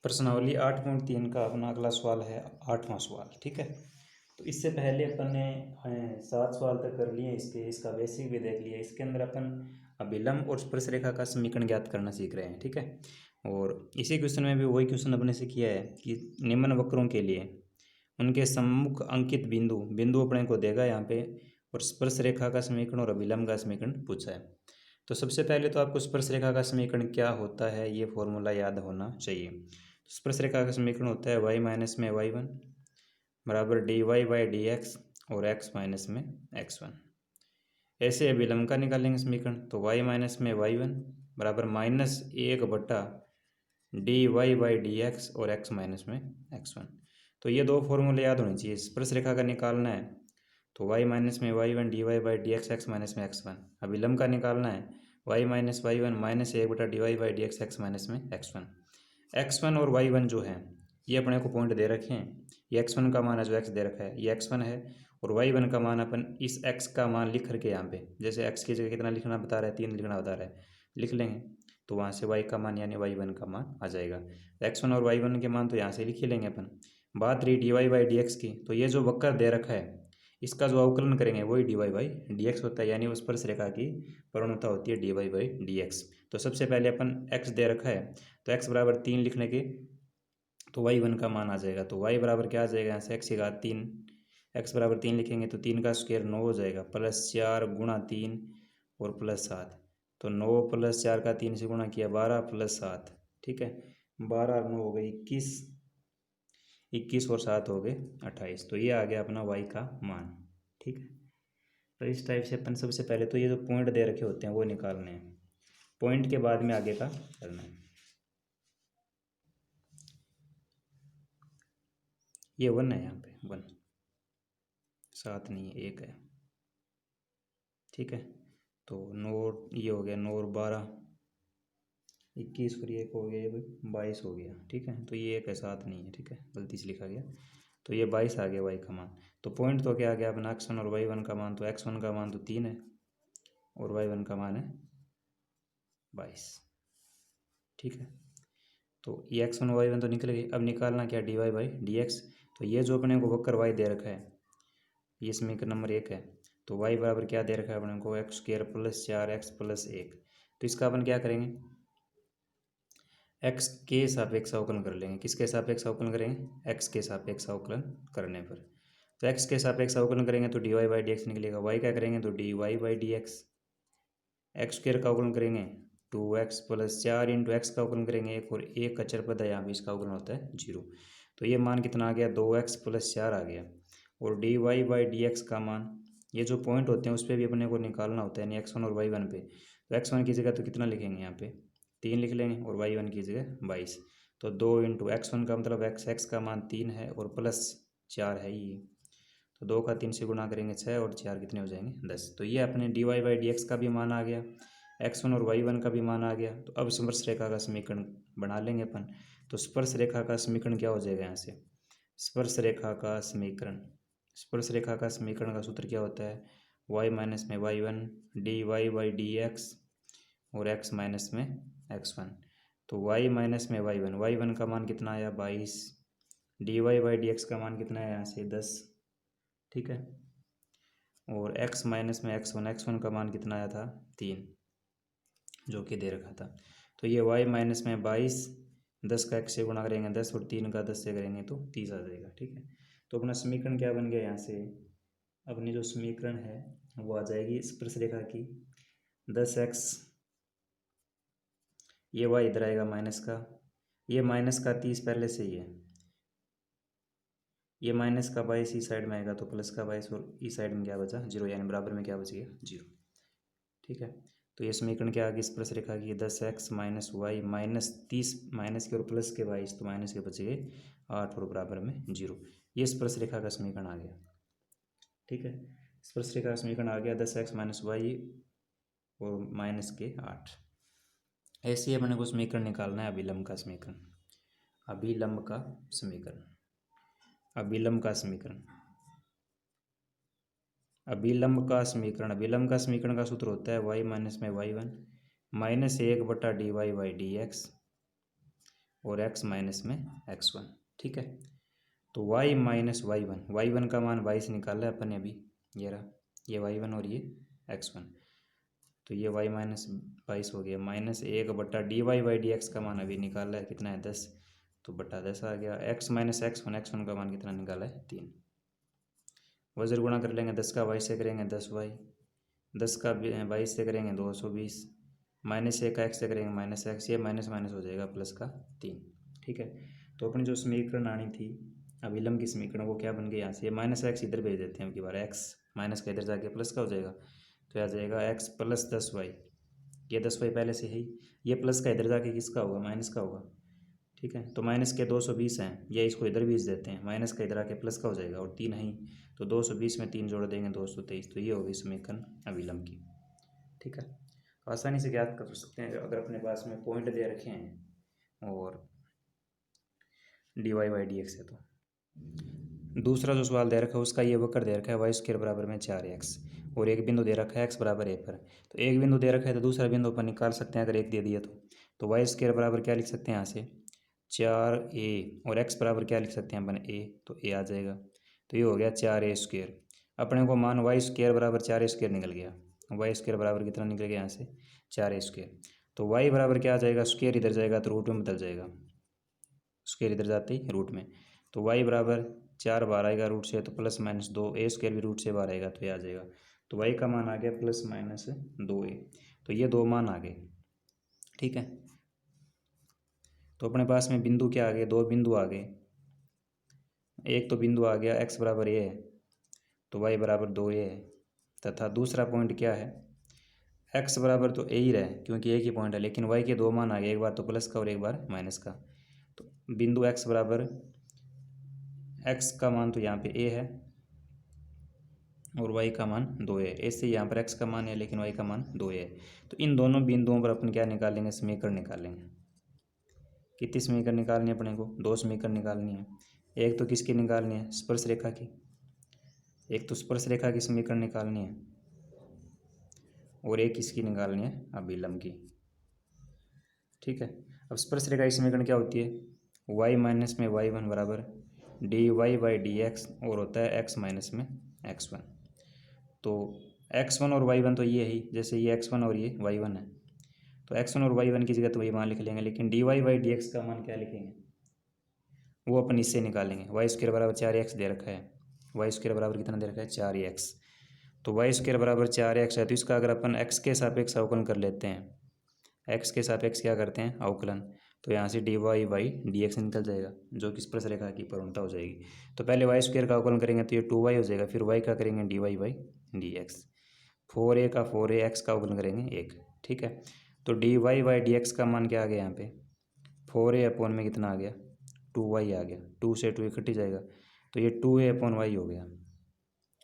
प्रश्नावली 8.3 का अपना अगला सवाल है 8वां सवाल। ठीक है, तो इससे पहले अपन ने 7 सवाल तक कर लिए इसका बेसिक भी देख लिया। इसके अंदर अपन अभिलंब और स्पर्श रेखा का समीकरण ज्ञात करना सीख रहे हैं। ठीक है, और इसी क्वेश्चन में भी वही क्वेश्चन अपने से किया है कि निम्न वक्रों के लिए उनके सम्मुख अंकित बिंदु अपने को देगा यहाँ पे, और स्पर्श रेखा का समीकरण और अभिलंब का समीकरण पूछा है। तो सबसे पहले तो आपको स्पर्श रेखा का समीकरण क्या होता है ये फॉर्मूला याद होना चाहिए। स्पर्श रेखा का समीकरण होता है y माइनस में y1 बराबर dy बाई डी एक्स और x माइनस में x1। ऐसे अभिलंब का निकालेंगे समीकरण, तो y माइनस में y1 बराबर -1 dy बाई डी एक्स और x माइनस में x1। तो ये दो फॉर्मूले याद होने चाहिए। स्पर्श रेखा का निकालना है तो y माइनस में y1 dy by d x x minus में x1। अभिलंब का निकालना है y minus y1 -1 dy by d x x minus में x1। x1 और y1 जो है ये अपने को पॉइंट दे रखे हैं। ये x1 का मान है जो x दे रखा है, ये x1 है, और y1 का मान अपन इस x का मान लिख करके यहाँ पे, जैसे x की जगह कितना लिखना बता रहा है, 3 लिखना बता रहा है, लिख लेंगे तो वहाँ से y का मान यानी y1 का मान आ जाएगा। x1 और y1 के मान तो यहाँ से लिख ही लेंगे अपन। बात रही dy बाई डी एक्स की, तो ये जो वक्र दे रखा है इसका जो अवकलन करेंगे वही dy बाई डी एक्स होता है, यानी उस स्पर्श रेखा की प्रवणता होती है dy बाई डी एक्स। तो सबसे पहले अपन x दे रखा है तो x बराबर 3 लिखने के तो y1 का मान आ जाएगा। तो y बराबर क्या आ जाएगा, यहाँ से x की घात 3, x बराबर 3 लिखेंगे तो 3 का स्क्वायर 9 हो जाएगा, +4 गुणा 3 और +7। तो 9 + 4 का 3 से गुणा किया 12 + 7। ठीक है, 12 और 9 हो गए 21, 21 और 7 हो गए 28। तो ये आ गया अपना y का मान। ठीक है, तो इस टाइप से अपन सबसे पहले तो ये जो पॉइंट दे रखे होते हैं वो निकालने हैं, पॉइंट के बाद में आगे का करना है। ये 1 है, यहाँ पे 1, 7 नहीं है 1 है। ठीक है, तो 9 ये हो गया, 9 और 12 21 और 1 हो गया, ये 22 हो गया। ठीक है, तो ये 1 है 7 नहीं है। ठीक है, गलती से लिखा गया, तो ये 22 आ गया y का मान। तो पॉइंट तो क्या आ गया अपना x1 और y1 का मान, तो x1 का मान तो 3 है और y1 का मान है 22। ठीक है, तो ये x1 और y1 तो निकल गए। अब निकालना क्या, dy बाई डी एक्स। तो ये जो अपने को वक्र y दे रखा है ये समीकरण नंबर 1 है। तो y बराबर क्या दे रखा है अपने को, x स्क्वायर + 4x + 1। तो इसका अपन क्या करेंगे, x के सापेक्ष अवकलन कर लेंगे। किसके सापेक्ष अवकलन करेंगे, x के सापेक्ष अवकलन करने पर। तो x के सापेक्ष अवकलन करेंगे तो dy बाई डी एक्स निकलेगा। y क्या करेंगे तो dy by d x. X square का अवकलन करेंगे 2x + 4 इंटू एक्स का अवकलन करेंगे 1, और 1 का चर पद है यहाँ पे, इसका अवकलन होता है 0। तो ये मान कितना आ गया, 2x + 4 आ गया। और dy बाई डी एक्स का मान, ये जो पॉइंट होते हैं उस पर भी अपने को निकालना होता है, यानी x1 और y1 पे। तो x1 की जगह तो कितना लिखेंगे, यहाँ पे 3 लिख लेंगे, और y1 की जगह 22। तो 2 इंटू x1 का मतलब x का मान 3 है और +4 है ये, तो 2 का 3 से गुणा करेंगे 6, और 4 कितने हो जाएंगे 10। तो ये अपने dy बाई डी एक्स का भी मान आ गया, x1 और y1 का भी मान आ गया। तो अब स्पर्श रेखा का समीकरण बना लेंगे अपन। तो स्पर्श रेखा का समीकरण क्या हो जाएगा, यहाँ से स्पर्श रेखा का समीकरण, स्पर्श रेखा का समीकरण का सूत्र क्या होता है, y माइनस में y1 dy by d x और x माइनस में x1। तो y माइनस में y1 का मान कितना आया 22, dy बाई डी एक्स का मान कितना है यहाँ से 10। ठीक है, और x माइनस में x1 का मान कितना आया था 3, जो कि दे रखा था। तो ये y माइनस में 22, 10 का x से गुणा करेंगे 10, और 3 का 10 से करेंगे तो 30 आ जाएगा। ठीक है, तो अपना समीकरण क्या बन गया, यहाँ से अपनी जो समीकरण है वो आ जाएगी स्पर्श रेखा की 10x, ये y इधर आएगा माइनस का, ये माइनस का 30 पहले से ही है, ये माइनस का 22 इस साइड में आएगा तो प्लस का 22, और इस साइड में क्या बचा 0, यानी बराबर में क्या बच गया 0। ठीक है, तो ये समीकरण क्या आ गई स्पर्श रेखा की 10x minus Y minus 30, minus के और प्लस के 22, तो माइनस के बच गए 8 और बराबर में 0। ये स्पर्श रेखा का समीकरण आ गया। ठीक है, स्पर्श रेखा का समीकरण आ गया 10x माइनस वाई और माइनस के 8। ऐसे ही अपने को समीकरण निकालना है अभिलंब का समीकरण, अभिलंब का समीकरण, अभिलंब का समीकरण, अभिलंब का समीकरण। अभिलंब का समीकरण का सूत्र होता है y माइनस में y1 -1 dy by d x और x माइनस में x1, ठीक है। तो y माइनस y1 का मान y से निकाला है अपन ने अभी, ये रहा, ये y1 और ये x1। तो ये y माइनस 22 हो गया, माइनस 1/dy/dx का मान अभी निकाला है, कितना है 10, तो बटा 10 आ गया। x माइनस x1 का मान कितना निकाला है 3। वजर गुणा कर लेंगे, 10 का y से करेंगे 10y, 10 का y से करेंगे 220, माइनस 1 का x से करेंगे माइनस x, ये माइनस माइनस हो जाएगा प्लस का 3, ठीक है। तो अपनी जो समीकरण आनी थी अभिलम्ब की समीकरण, वो क्या बन गई यहाँ से, माइनस x इधर भेज देते हैं अब की बार, x माइनस का इधर जाके प्लस का हो जाएगा, तो आ जाएगा x प्लस 10y, ये 10y पहले से ही, ये प्लस का इधर जाके किसका होगा, माइनस का होगा, ठीक है। तो माइनस के 220 हैं, ये इसको इधर भेज देते हैं, माइनस का इधर आके प्लस का हो जाएगा, और 3 है, तो 220 में 3 जोड़ देंगे 223, तो ये होगी समीकरण अभिलम्ब की, ठीक है। आसानी से ज्ञात कर सकते हैं अगर अपने पास में पॉइंट दे रखे हैं और dy/dx है। तो दूसरा जो सवाल दे रखा है उसका ये वक्र दे रखा है y² बराबर में 4x, और एक बिंदु दे रखा है x बराबर a पर। तो एक बिंदु दे रखा है तो दूसरा बिंदु अपन निकाल सकते हैं अगर एक दे दिया तो y² बराबर क्या लिख सकते हैं यहाँ से 4a, और x बराबर क्या लिख सकते हैं अपन a, तो a आ जाएगा, तो ये हो गया 4a²। अपने को मान y² बराबर 4a² निकल गया, y² बराबर कितना निकल गया यहाँ से 4a²। तो y बराबर क्या आ जाएगा, स्क्वायर इधर जाएगा तो रूट में बदल जाएगा, स्क्वायर इधर जाते ही रूट में, तो y बराबर 4 बाहर आएगा रूट से, तो प्लस माइनस 2a² भी रूट से बाहर आएगा, तो ये आ जाएगा। तो y का मान आ गया प्लस माइनस 2a, तो ये दो मान आ गए, ठीक है। तो अपने पास में बिंदु क्या आ गए, दो बिंदु आ गए। एक तो बिंदु आ गया x बराबर a है, तो y बराबर 2a है, तथा दूसरा पॉइंट क्या है, x बराबर तो a ही रहे क्योंकि एक ही पॉइंट है, लेकिन y के दो मान आ गए, एक बार तो प्लस का और एक बार माइनस का। तो बिंदु x बराबर, x का मान तो यहाँ पे a है और y का मान 2a है, ऐसे यहाँ पर x का मान है लेकिन y का मान 2a है। तो इन दोनों बिंदुओं पर अपन क्या निकालेंगे, समीकरण निकालेंगे। कितनी समीकरण निकालनी है अपने को, दो समीकरण निकालनी है। एक तो किसकी निकालनी है, स्पर्श रेखा की, एक तो स्पर्श रेखा की समीकरण निकालनी है, और एक किसकी निकालनी है, अभिलम्ब की, ठीक है। अब स्पर्श रेखा की समीकरण क्या होती है, y माइनस में y1 बराबर dy/dx, और होता है x माइनस में x1। तो x1 और y1 तो ये ही, जैसे ये x1 और ये y1 है, तो x1 और y1 की जगह तो वही मान लिख लेंगे, लेकिन dy/dx का मान क्या लिखेंगे, वो अपन इससे निकालेंगे। y² बराबर 4x दे रखा है, y² बराबर कितना दे रखा है 4x, तो y² बराबर 4x है, तो इसका अगर अपन x के सापेक्ष अवकलन कर लेते हैं, x के सापेक्ष क्या करते हैं अवकलन, तो यहाँ से dy/dx निकल जाएगा, जो कि स्पर्श रेखा की पूर्णता हो जाएगी। तो पहले y² का अवकलन करेंगे तो ये 2y हो जाएगा, फिर y का करेंगे dy/dx, 4a का 4a, x का अवकलन करेंगे 1, ठीक है। तो dy/dx का मान क्या आ गया यहाँ पे, 4a अपॉन में कितना आ गया 2y आ गया, 2 से 2 इकट्ठी जाएगा, तो ये 2a अपॉन y हो गया,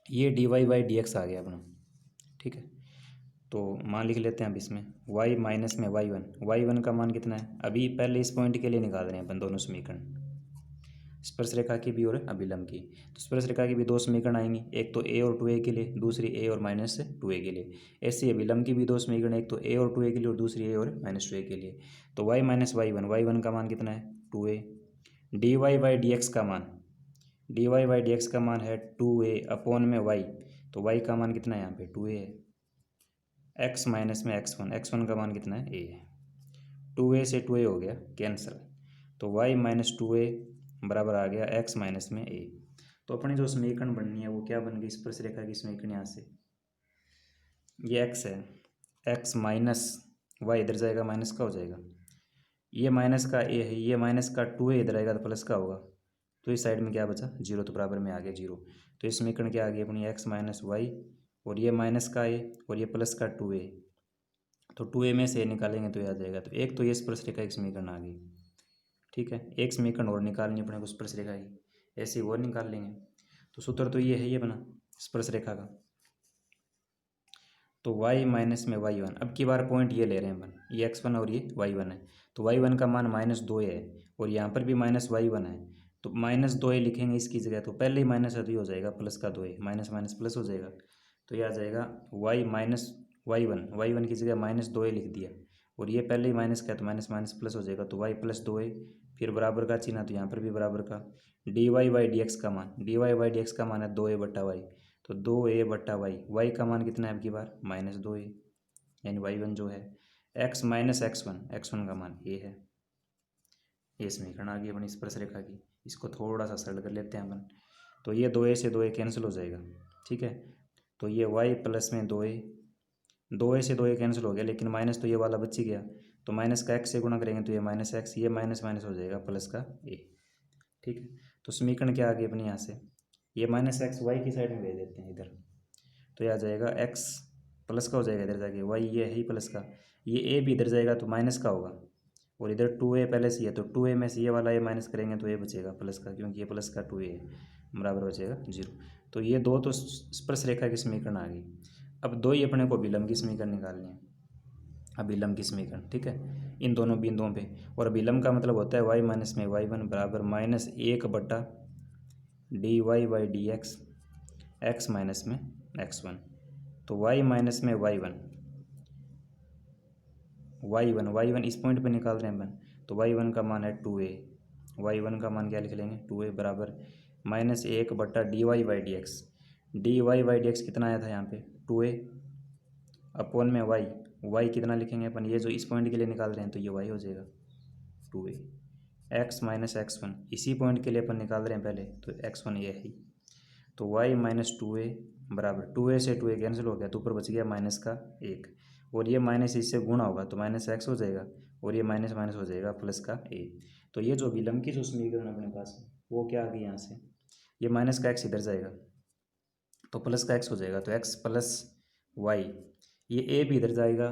ये dy/dx आ गया अपना, ठीक है। तो मान लिख लेते हैं अब इसमें y माइनस में y1 का मान कितना है, अभी पहले इस पॉइंट के लिए निकाल रहे हैं अपन दोनों समीकरण, स्पर्श रेखा की भी और अभिलम्ब की। तो स्पर्श रेखा की भी दो समीकरण आएंगी, एक तो a और 2a के लिए, दूसरी a और माइनस 2a के लिए। ऐसे ही अभिलम्ब की भी दो समीकरण, एक तो a और 2a के लिए और दूसरी a और माइनस 2a के लिए। तो y माइनस y1 का मान कितना है 2a, dy/dx का मान, dy/dx का मान है 2a अपॉन में y, तो y का मान कितना है यहाँ पे 2a है, x माइनस में x1 का मान कितना है a है, 2a से 2a हो गया कैंसिल, तो y माइनस 2a बराबर आ गया x माइनस में a। तो अपनी जो समीकरण बननी है वो क्या बन गई, स्पर्श रेखा की समीकरण, यहाँ से ये x है, x माइनस y इधर जाएगा माइनस का हो जाएगा, ये माइनस का a है, ये माइनस का 2a इधर आएगा तो प्लस का होगा, तो इस साइड में क्या बचा 0, तो बराबर में आ गया 0। तो इस समीकरण क्या आ गई अपनी x माइनस y, और ये माइनस का a और ये प्लस का 2a, तो 2a में से निकालेंगे तो ये आ जाएगा। तो एक तो ये स्पर्श रेखा की समीकरण आ गई, ठीक है। एक समीकरण और निकालनी अपने को स्पर्श रेखा की, ऐसे और निकाल लेंगे। तो सूत्र तो ये है, ये बना स्पर्श रेखा का। तो y माइनस में y1, अब की बार पॉइंट ये ले रहे हैं अपन, ये x1 और ये y1 है, तो y1 का मान माइनस 2a है, और यहाँ पर भी माइनस y1 है, तो माइनस 2a लिखेंगे इसकी जगह, तो पहले ही माइनस है तो ये हो जाएगा प्लस का 2a, माइनस माइनस प्लस हो जाएगा, तो ये आ जाएगा y माइनस y1 की जगह माइनस 2a लिख दिया, और ये पहले ही माइनस का है तो माइनस माइनस प्लस हो जाएगा, तो y प्लस 2a, फिर बराबर का चिन्ह तो यहाँ पर भी बराबर का। D y by d x का मान, d y by d x का मान है 2a बट्टा वाई, तो 2a बट्टा वाई का मान कितना है अब की बार -2a, यानी y1 जो है x माइनस x1 का मान a है। ये समीकरण आ गई अपनी स्पर्श रेखा की। इसको थोड़ा सा सरल कर लेते हैं अपन, तो ये 2a से 2a कैंसिल हो जाएगा, ठीक है। तो ये y प्लस में 2a से 2a कैंसिल हो गया, लेकिन माइनस तो ये वाला बच ही गया, तो माइनस का x से गुणा करेंगे तो ये माइनस x, ये माइनस माइनस हो जाएगा प्लस का a, ठीक है। तो समीकरण क्या आ गई अपनी यहाँ से, ये माइनस एक्स वाई की साइड में भेज देते हैं इधर, तो यह आ जाएगा x प्लस का हो जाएगा इधर जाके, y ये है ही प्लस का, ये a भी इधर जाएगा तो माइनस का होगा, और इधर 2a पहले से है तो 2a में से ये वाला a माइनस करेंगे तो a बचेगा प्लस का, क्योंकि ये प्लस का 2a है, बराबर बचेगा 0। तो ये दो तो स्पर्श रेखा की समीकरण आ गई। अब दो ही अपने को अभिलंब की समीकरण निकालनी है, अभिलंब की समीकरण, ठीक है, इन दोनों बिंदुओं पे। और अभिलंब का मतलब होता है y माइनस में y1 बराबर -1 बटा d y by d x, x minus में x1, तो y माइनस में y1 इस पॉइंट पे निकाल रहे हैं अपन, तो y1 का मान है 2a, y1 का मान क्या लिख लेंगे 2a बराबर -1 बट्टा d y by d x कितना आया था यहाँ पे 2a, अपॉन में y कितना लिखेंगे अपन, ये जो इस पॉइंट के लिए निकाल रहे हैं तो ये y हो जाएगा 2a, x माइनस x1 इसी पॉइंट के लिए अपन निकाल रहे हैं पहले, तो x1 ये है, तो y माइनस 2a बराबर 2a से 2a कैंसिल हो गया, तो ऊपर बच गया माइनस का 1, और ये माइनस इससे गुणा होगा तो माइनस x हो जाएगा, और ये माइनस माइनस हो जाएगा प्लस का a। तो ये जो विलंब की जो समीकरण अपने पास है वो क्या आ गई यहाँ से, ये माइनस का x इधर जाएगा तो प्लस का x हो जाएगा, तो x प्लस y, ये a भी इधर जाएगा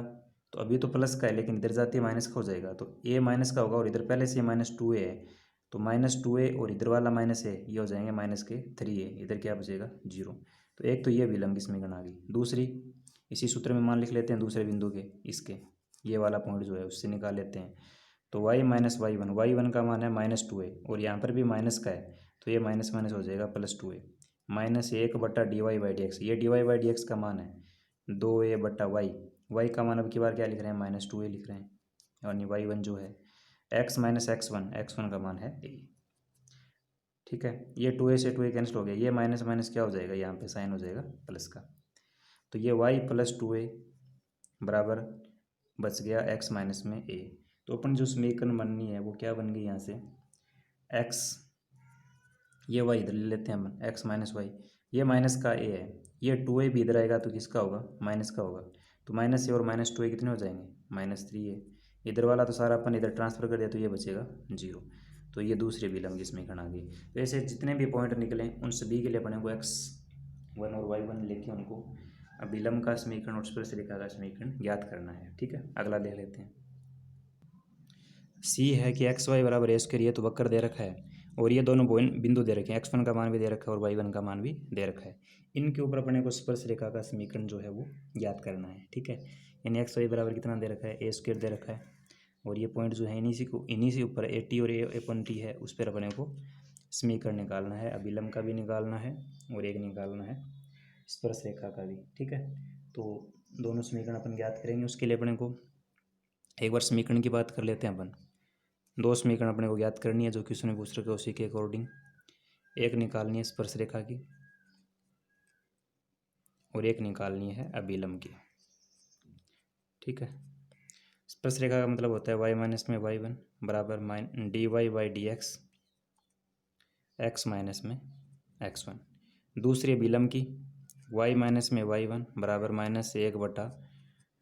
तो अभी तो प्लस का है लेकिन इधर जाते ही माइनस का हो जाएगा, तो a माइनस का होगा, और इधर पहले से -2a है तो -2a, और इधर वाला माइनस है ये हो जाएंगे माइनस के 3a, इधर क्या बचेगा 0। तो एक तो ये विलंब की समीकरण आ गई। दूसरी इसी सूत्र में मान लिख लेते हैं दूसरे बिंदु के, इसके ये वाला पॉइंट जो है उससे निकाल लेते हैं, तो y माइनस y1 का मान है -2a, और यहाँ पर भी माइनस का है तो ये माइनस माइनस हो जाएगा +2a, -1 बट्टा d y by d x, ये d y by d x का मान है 2a बट्टा y का मान अब की बार क्या लिख रहे हैं -2a लिख रहे हैं, यानी y1 जो है x माइनस x1 का मान है a, ठीक है। ये 2a से 2a कैंसिल हो गया, ये माइनस माइनस क्या हो जाएगा यहाँ पे साइन हो जाएगा प्लस का, तो ये y प्लस 2a बराबर बच गया x माइनस में a। तो अपन जो समीकरण बननी है वो क्या बन गई यहाँ से, x, ये y इधर ले लेते हैं अपन, x माइनस वाई, ये माइनस का a है, ये 2a भी इधर आएगा तो किसका होगा माइनस का होगा, तो माइनस से और -2a कितने हो जाएंगे -3a, इधर वाला तो सारा अपन इधर ट्रांसफर कर दिया तो ये बचेगा 0। तो ये दूसरे विलंब की समीकरण आ गई। तो ऐसे जितने भी पॉइंट निकले उन सभी के लिए अपने को x1 और y1 लेके उनको विलंब का समीकरण और स्पर्श रेखा का समीकरण ज्ञात करना है, ठीक है। अगला देख लेते हैं। सी है कि एक्स वाई बराबर ए स्क्वायर, ये तो वक्र दे रखा है, और ये दोनों बिंदु दे रखे हैं, x1 का मान भी दे रखा है और y1 का मान भी दे रखा है। इनके ऊपर अपने को स्पर्श रेखा का समीकरण जो है वो ज्ञात करना है, ठीक है। यानी एक्स वाई बराबर कितना दे रखा है ए स्क्वायर दे रखा है, और ये पॉइंट जो है इन्हीं से ऊपर ए टी और ए अपन टी है, उस पर अपने को समीकरण निकालना है, अभिलंब का भी निकालना है और एक निकालना है स्पर्श रेखा का भी, ठीक है। तो दोनों समीकरण अपन ज्ञात करेंगे, उसके लिए अपने को एक बार समीकरण की बात कर लेते हैं अपन। दो समीकरण अपने को ज्ञात करनी है जो कि उसने पूछ रखे उसी के अकॉर्डिंग, एक निकालनी है स्पर्श रेखा की और एक निकालनी है अभिलंब की, ठीक है। स्पर्श रेखा का मतलब होता है y माइनस में y1 बराबर d y by d x, x minus में x1। दूसरी अभिलंब की y माइनस में y1 बराबर -1 बटा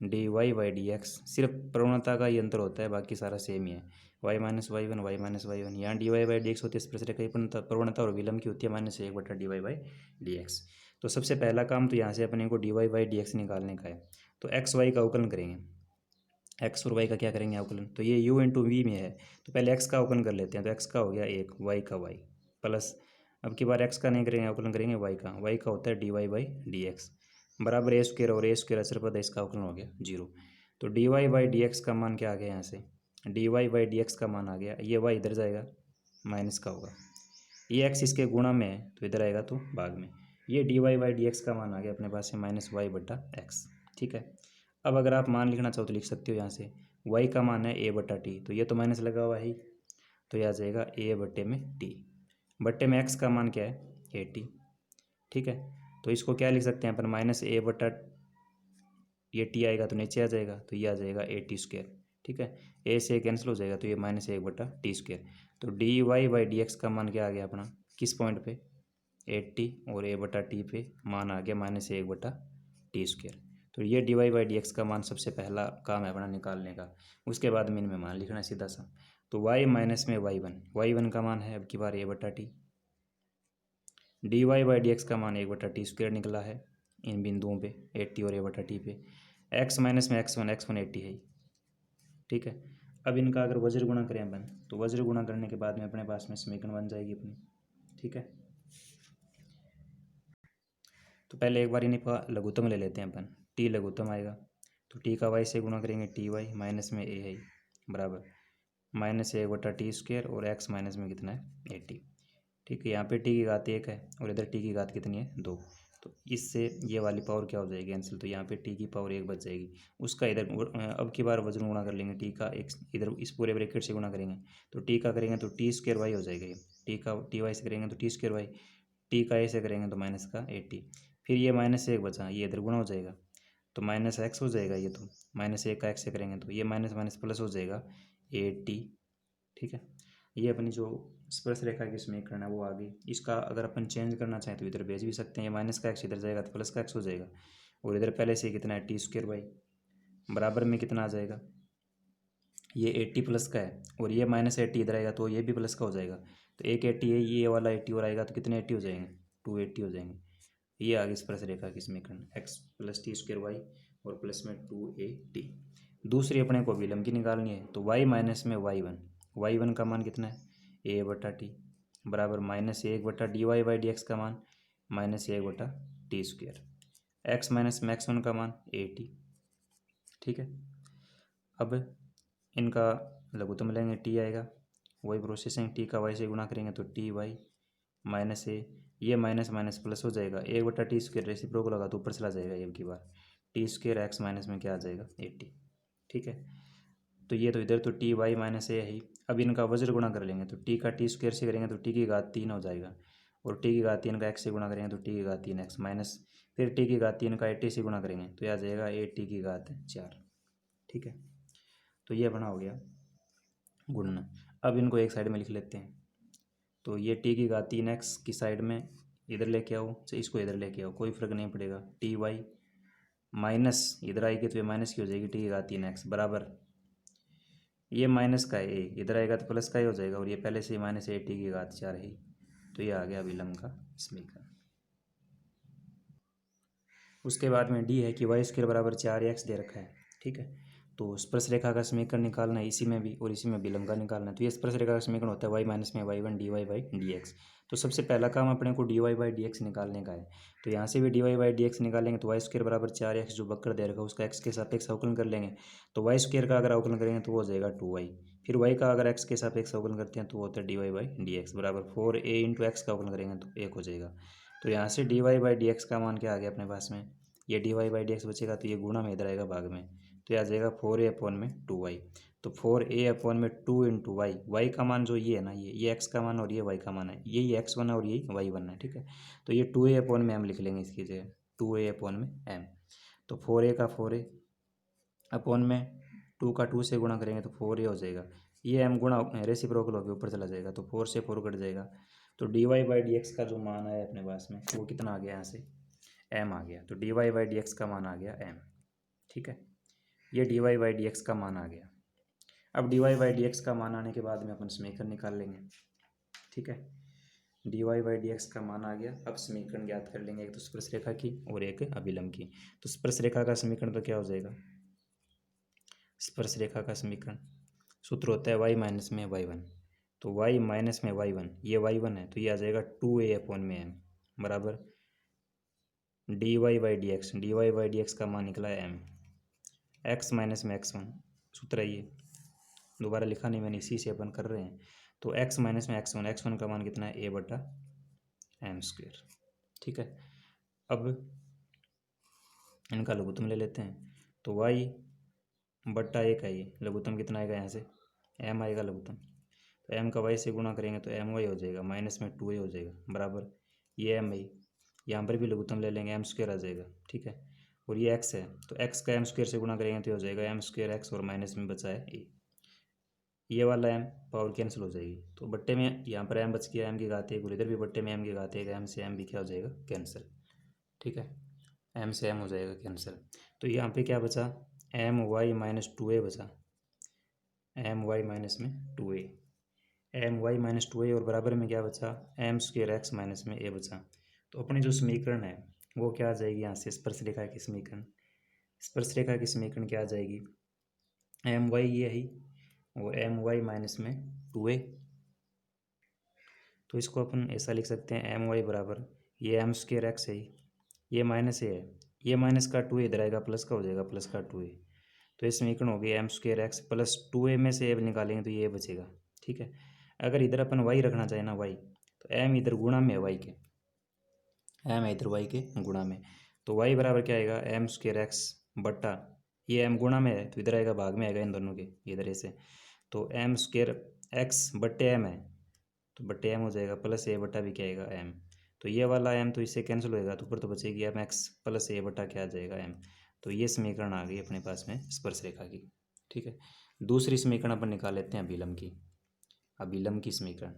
d y by d x, सिर्फ प्रवणता का ही अंतर होता है, बाकी सारा सेम ही है, y माइनस y1 यहाँ d y by d x होती है स्पर्श रेखा की प्रवणता, और विलंब की होती है -1 बटा d y by d x. तो सबसे पहला काम तो यहाँ से अपने को d y by d x निकालने का है, तो एक्स वाई का अवकलन करेंगे, एक्स और वाई का क्या करेंगे अवकलन, तो ये u इंटू वी में है तो पहले एक्स का अवकलन कर लेते हैं, तो एक्स का हो गया 1, वाई का वाई, प्लस अब की बार एक्स का नहीं करेंगे अवकलन करेंगे वाई का होता है d y by d x बराबर ए स्क्वायर, और ए स्क्वायर अचर पद है, इसका अवकलन हो गया 0। तो d y by d x का मान क्या आ गया यहाँ से, d y by d x का मान आ गया, ये वाई इधर जाएगा माइनस का होगा, ये एक्स इसके गुणा में है तो इधर आएगा तो भाग में, ये d y by d x का मान आ गया अपने पास से -y बटा एक्स, ठीक है। अब अगर आप मान लिखना चाहो तो लिख सकते हो यहाँ से y का मान है a बटा टी, तो ये तो माइनस लगा हुआ है, तो यह आ जाएगा ए बट्टे में टी, बट्टे में एक्स का मान क्या है ए टी, ठीक है। तो इसको क्या लिख सकते हैं अपन, माइनस ए बट्टा ये टी आएगा तो नीचे आ जाएगा, तो ये आ जाएगा ए टी स्क्वायर, ठीक है। ए से कैंसिल हो जाएगा तो ये माइनस एक बट्टा टी स्क्वायर। तो d y by d x का मान क्या आ गया अपना, किस पॉइंट पे 80 और ए बटा टी पे मान आ गया माइनस एक बटा टी स्क्वायर। तो ये d y by d x का मान सबसे पहला काम है अपना निकालने का। उसके बाद मीन में मान लिखना है सीधा सा। तो वाई माइनस में वाई वन का मान है अब की बार ए बटा t, d y by d x का मान एक बटा टी स्क्वायर निकला है इन बिंदुओं पे 80 और ए बटा टी पे। एक्स माइनस में एक्स वन 80 है, ठीक है। अब इनका अगर वज्र गुणा करें अपन, तो वज्र गुणा करने के बाद में अपने पास में समीकरण बन जाएगी अपनी, ठीक है। तो पहले एक बार इन्हीं लघुत्तम ले लेते हैं अपन, टी लघुत्तम आएगा तो टी का वाई से गुणा करेंगे, टी वाई माइनस में ए है बराबर माइनस एक बटा टी स्क्वायर और एक्स माइनस में कितना है 80, ठीक है। यहाँ पे टी की घात 1 है और इधर टी की घात कितनी है 2, तो इससे ये वाली पावर क्या हो जाएगी कैंसिल, तो यहाँ पे टी की पावर 1 बच जाएगी। उसका इधर अब की बार वजन गुणा कर लेंगे, टी का एक इधर इस पूरे ब्रैकेट से गुणा करेंगे तो टी का करेंगे तो टी स्क्वायर वाई हो जाएगा ये, टी का टी वाई से करेंगे तो टी स्क्वायर वाई, टी का ए से करेंगे तो माइनस का 80, फिर ये माइनस एक बचा ये इधर गुणा हो जाएगा तो माइनस एक्स हो जाएगा ये, तो माइनस एक का एक्स से करेंगे तो ये माइनस माइनस प्लस हो जाएगा 80, ठीक है। ये अपनी जो स्पर्श रेखा की समीकरण है वो आ गई। इसका अगर अपन चेंज करना चाहें तो इधर भेज भी सकते हैं, ये माइनस का एक्स इधर जाएगा तो प्लस का एक्स हो जाएगा और इधर पहले से कितना है टी स्क्वायर वाई बराबर में कितना आ जाएगा, ये 80 प्लस का है और ये माइनस 80 इधर आएगा तो ये भी प्लस का हो जाएगा, तो एक 80 है ये वाला 80 और आएगा तो कितने 80 हो जाएंगे 280 हो जाएंगे। ये आ गई स्पर्श रेखा की समीकरण, x plus t square y और प्लस में 280। दूसरी अपने को विलंब की निकालनी है तो वाई माइनस में वाई वन का मान कितना है ए बटा टी बराबर माइनस एक बटा d y by d x का मान माइनस एक बटा टी स्क्वायर, एक्स माइनस में एक्स वन का मान 80, ठीक है। अब इनका लघुत्तम लेंगे टी आएगा, वही प्रोसेसिंग टी का वाई से गुणा करेंगे तो टी वाई माइनस ए, ये माइनस माइनस प्लस हो जाएगा एक बटा टी स्क्वायर रेसिप्रोकल होगा तो ऊपर चला जाएगा एक की बार, टी स्क्वायर एक्स माइनस में क्या आ जाएगा 80, ठीक है। तो ये तो इधर तो टी वाई माइनस ए है ही। अब इनका वज्र गुणा कर लेंगे तो टी का टी स्क्वायर से करेंगे तो टी की घात 3 हो जाएगा और टी की घात 3 का एक्स से गुणा करेंगे तो टी की घात 3 एक्स माइनस फिर टी की घात 3 का 80 से गुणा करेंगे तो यह आ जाएगा 80 की घात 4, ठीक है। तो ये बना हो गया गुणन। अब इनको एक साइड में लिख लेते हैं, तो ये टी की घात 3 एक्स की साइड में इधर लेके आओ, इसको इधर लेके आओ, कोई फर्क नहीं पड़ेगा, टी वाई माइनस इधर आएगी तो ये माइनस की हो जाएगी टी की घात 3 एक्स बराबर ये माइनस का ए इधर आएगा तो प्लस का ही हो जाएगा और ये पहले से ही माइनस 80 की घात 4 है, तो ये आ गया विलंब का समीकरण। उसके बाद में डी है कि वाई स्क्वायर बराबर 4x दे रखा है, ठीक है। तो स्पर्श रेखा का समीकरण निकालना है इसी में भी और इसी में विलंब का निकालना है। तो ये स्पर्श रेखा का समीकरण होता है वाई माइनस में y one d y by d x. तो सबसे पहला काम अपने को d y by d x निकालने का है, तो यहाँ से भी d y by d x निकालेंगे तो वाई स्क्वायर बराबर 4x जो वक्र दे रखा है उसका एक्स के सापेक्ष अवकलन कर लेंगे, तो वाई स्क्वायर का अगर अवकलन करेंगे तो वो हो जाएगा 2y, फिर y का अगर x के सापेक्ष अवकलन करते हैं तो वो होता है d y by d x बराबर 4a इंटू एक्स का अवकलन करेंगे तो 1 हो जाएगा। तो यहाँ से d y by d x का मान क्या आ गया अपने पास में, ये d y by d x बचेगा तो ये गुणा में इधर आएगा भाग में, तो ये आ जाएगा 4a अपॉन में 2y, तो 4a अपॉन में 2 इंटू वाई, वाई का मान जो ये है ना ये x का मान और ये y का मान है, यही x1 है और यही y1 है, ठीक है। तो ये 2a अपॉन में m लिख लेंगे इसकी जगह 2a अपॉन में m, तो 4a का 4a अपॉन में 2 का 2 से गुणा करेंगे तो 4a हो जाएगा, ये m गुणा रेसिप्रोकल होकर ऊपर चला जाएगा तो 4 से 4 कट जाएगा, तो d y by d x का जो मान है अपने पास में वो कितना आ गया यहाँ से m आ गया, तो d y by d x का मान आ गया m, ठीक है। ये d y by d x का मान आ गया। अब d y by d x का मान आने के बाद में अपन समीकरण निकाल लेंगे, ठीक है। D y by d x का मान आ गया, अब समीकरण ज्ञात कर लेंगे, एक तो स्पर्श रेखा की और एक अभिलंब की। तो स्पर्श रेखा का समीकरण तो क्या हो जाएगा, स्पर्श रेखा का समीकरण सूत्र होता है वाई माइनस में वाई वन, तो वाई माइनस में वाई वन, ये वाई वन है तो ये आ जाएगा 2a अपॉन में m बराबर d y by d x, d y by d x का मान निकला है m, एक्स माइनस में एक्स वन सूत्र है ये, दोबारा लिखा नहीं मैंने इसी से अपन कर रहे हैं, तो x माइनस में एक्स वन का मान कितना है a बटा एम स्क्वेयर, ठीक है। अब इनका लघुत्तम ले लेते हैं, तो y बट्टा एक है ये लघुत्तम कितना आएगा यहाँ से m आएगा लघुत्तम, तो एम का वाई से गुणा करेंगे तो एम वाई हो जाएगा, माइनस में 2a हो जाएगा बराबर ये एम आई, यहाँ पर भी लघुत्तम ले लेंगे, एम स्क्वायर आ जाएगा, ठीक है। और ये एक्स है तो एक्स का एम स्क्वायर से गुणा करेंगे तो हो जाएगा एम स्क्वायर एक्स और माइनस में बचा है ए, ये वाला एम पावर कैंसिल हो जाएगी तो बट्टे में यहाँ पर एम बच गया, एम की घात 1 और इधर भी बट्टे में एम की घात 1, एम से एम भी क्या हो जाएगा कैंसिल, ठीक है, एम से एम हो जाएगा कैंसिल। तो यहाँ पे क्या बचा, एम वाई माइनस 2a बचा, एम वाई माइनस में 2a, M Y minus 2a और बराबर में क्या बचा, एम स्क्वेयर एक्स माइनस में ए बचा। तो अपनी जो समीकरण है वो क्या आ जाएगी, यहाँ से स्पर्शरेखा की समीकरण, स्पर्शरेखा की समीकरण क्या आ जाएगी, एम वाई ये है और एम वाई माइनस में 2a, तो इसको अपन ऐसा लिख सकते हैं एम वाई बराबर ये एम स्क्वेयर एक्स है, ये माइनस ए है, ये माइनस का 2a इधर आएगा प्लस का हो जाएगा, प्लस का 2a, तो ये समीकरण हो गई M square x plus 2a में से ए निकालेंगे तो ये बचेगा, ठीक है। अगर इधर अपन वाई रखना चाहे ना वाई, तो एम इधर गुणा में है वाई के, एम है इधर वाई के गुणा में, तो वाई बराबर क्या आएगा एम स्क्वेयर एक्स बट्टा ये एम गुणा में है तो इधर आएगा भाग में आएगा इन दोनों के इधर ऐसे, तो एम स्क्वेयर एक्स बट्टे एम है तो बट्टे एम हो जाएगा प्लस ए बट्टा भी क्या आएगा एम, तो ये वाला एम तो इससे कैंसिल होएगा तो ऊपर तो बचेगी एम एक्स प्लस ए बट्टा क्या आ जाएगा एम, तो ये समीकरण आ गई अपने पास में स्पर्श रेखा की, ठीक है। दूसरी समीकरण अपन निकाल लेते हैं अभिलंब की, अभिलंब की समीकरण,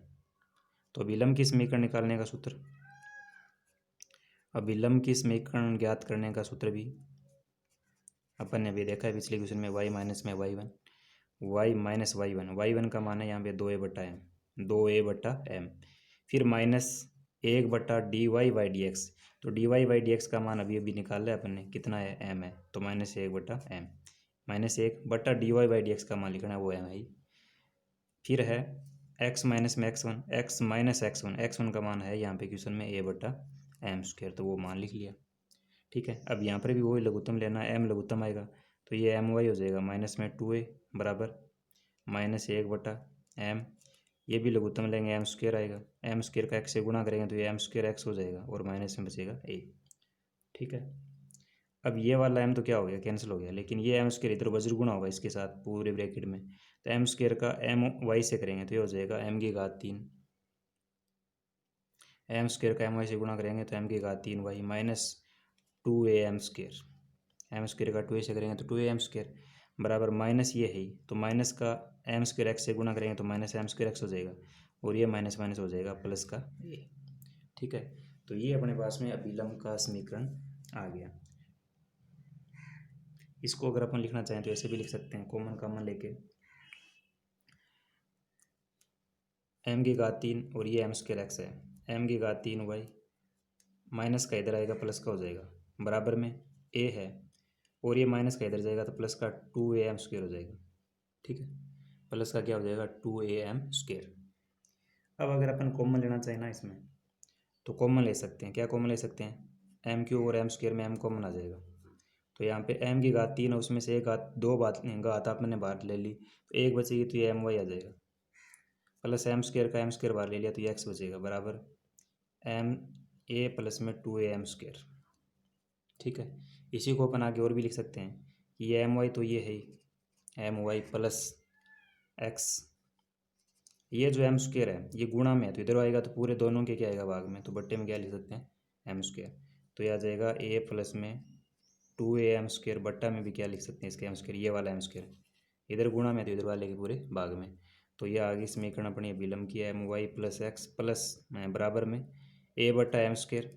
तो अभिलंब की समीकरण निकालने का सूत्र, अभिलंब की समीकरण ज्ञात करने का सूत्र भी अपन ने भी देखा है पिछले क्वेश्चन में, वाई माइनस में y one, y minus y one का मान है यहाँ पे 2a बट्टा एम, 2a बट्टा एम, फिर माइनस 1 बट्टा d y by d x, तो d y by d x का मान अभी अभी निकाल है अपन ने, कितना है एम है, तो माइनस 1 बट्टा एम, माइनस 1 बट्टा d y by d x का मान लिखना है वो एम है, फिर है एक्स माइनस में x one, x minus x one का मान है यहाँ पे क्वेश्चन में a बट्टा एम स्क्वायर, तो वो मान लिख लिया, ठीक है। अब यहाँ पर भी वही लघुत्तम लेना है, एम लघुत्तम आएगा तो ये एम वाई हो जाएगा माइनस में 2a बराबर माइनस 1 बटा एम, ये भी लघुत्तम लेंगे एम स्क्वायर आएगा, एम स्क्वायर का एक्स से गुणा करेंगे तो ये एम स्क्वायर एक्स हो जाएगा और माइनस में बचेगा a, ठीक है। अब ये वाला एम तो क्या हो गया कैंसिल हो गया, लेकिन ये एम स्क्वायर इधर वज्र गुणा होगा इसके साथ पूरे ब्रैकेट में, तो एम स्क्वायर का एम वाई से करेंगे तो ये हो जाएगा एम की घात 3, एम स्क्वायर का एम वाई से गुणा करेंगे तो एम की घात 3 y minus 2a m square, m square का 2a से करेंगे तो 2a एम स्क्वायर बराबर माइनस ये है तो माइनस का एम स्क्वायर एक्स से गुणा करेंगे तो माइनस एम स्क्वायर एक्स हो जाएगा और ये माइनस माइनस हो जाएगा प्लस का a, ठीक है। तो ये अपने पास में अभिलंब का समीकरण आ गया। इसको अगर अपन लिखना चाहें तो ऐसे भी लिख सकते हैं, कॉमन लेके एम की घात 3 और ये एम स्क्वायर एक्स है, एम की घात 3 वाई माइनस का इधर आएगा प्लस का हो जाएगा बराबर में a है और ये माइनस का इधर जाएगा तो प्लस का 2a एम स्क्वायर हो जाएगा, ठीक है, प्लस का क्या हो जाएगा 2a एम स्क्वायर। अब अगर अपन कॉमन लेना चाहें ना इसमें तो कॉमन ले सकते हैं, क्या कॉमन ले सकते हैं, एम क्यूब और एम स्क्वायर में एम कॉमन आ जाएगा, तो यहाँ पे एम की घात 3 है उसमें से एक घात दो घात आपने बाहर ले ली तो एक बचेगी तो ये एम वाई आ जाएगा, प्लस एम स्क्वायर का एम स्क्वायर बाहर ले लिया तो ये एक्स बचेगा बराबर एम ए प्लस में 2a एम स्क्वायर, ठीक है। इसी को अपन आगे और भी लिख सकते हैं कि ये एम वाई तो ये है एम वाई प्लस एक्स, ये जो एम स्क्वायर है ये गुणा में है तो इधर आएगा तो पूरे दोनों के क्या आएगा भाग में, तो बट्टे में क्या लिख सकते हैं एम स्क्वायर, तो यह आ जाएगा a प्लस में 2a एम स्क्वायर बट्टा में भी क्या लिख सकते हैं इसके एम स्क्वायर, ये वाला एम स्क्वायर इधर गुणा में तो इधर वाले के पूरे भाग में, तो यह आगे समीकरण अपनी विलंब की m y plus x plus बराबर में a बट्टा m square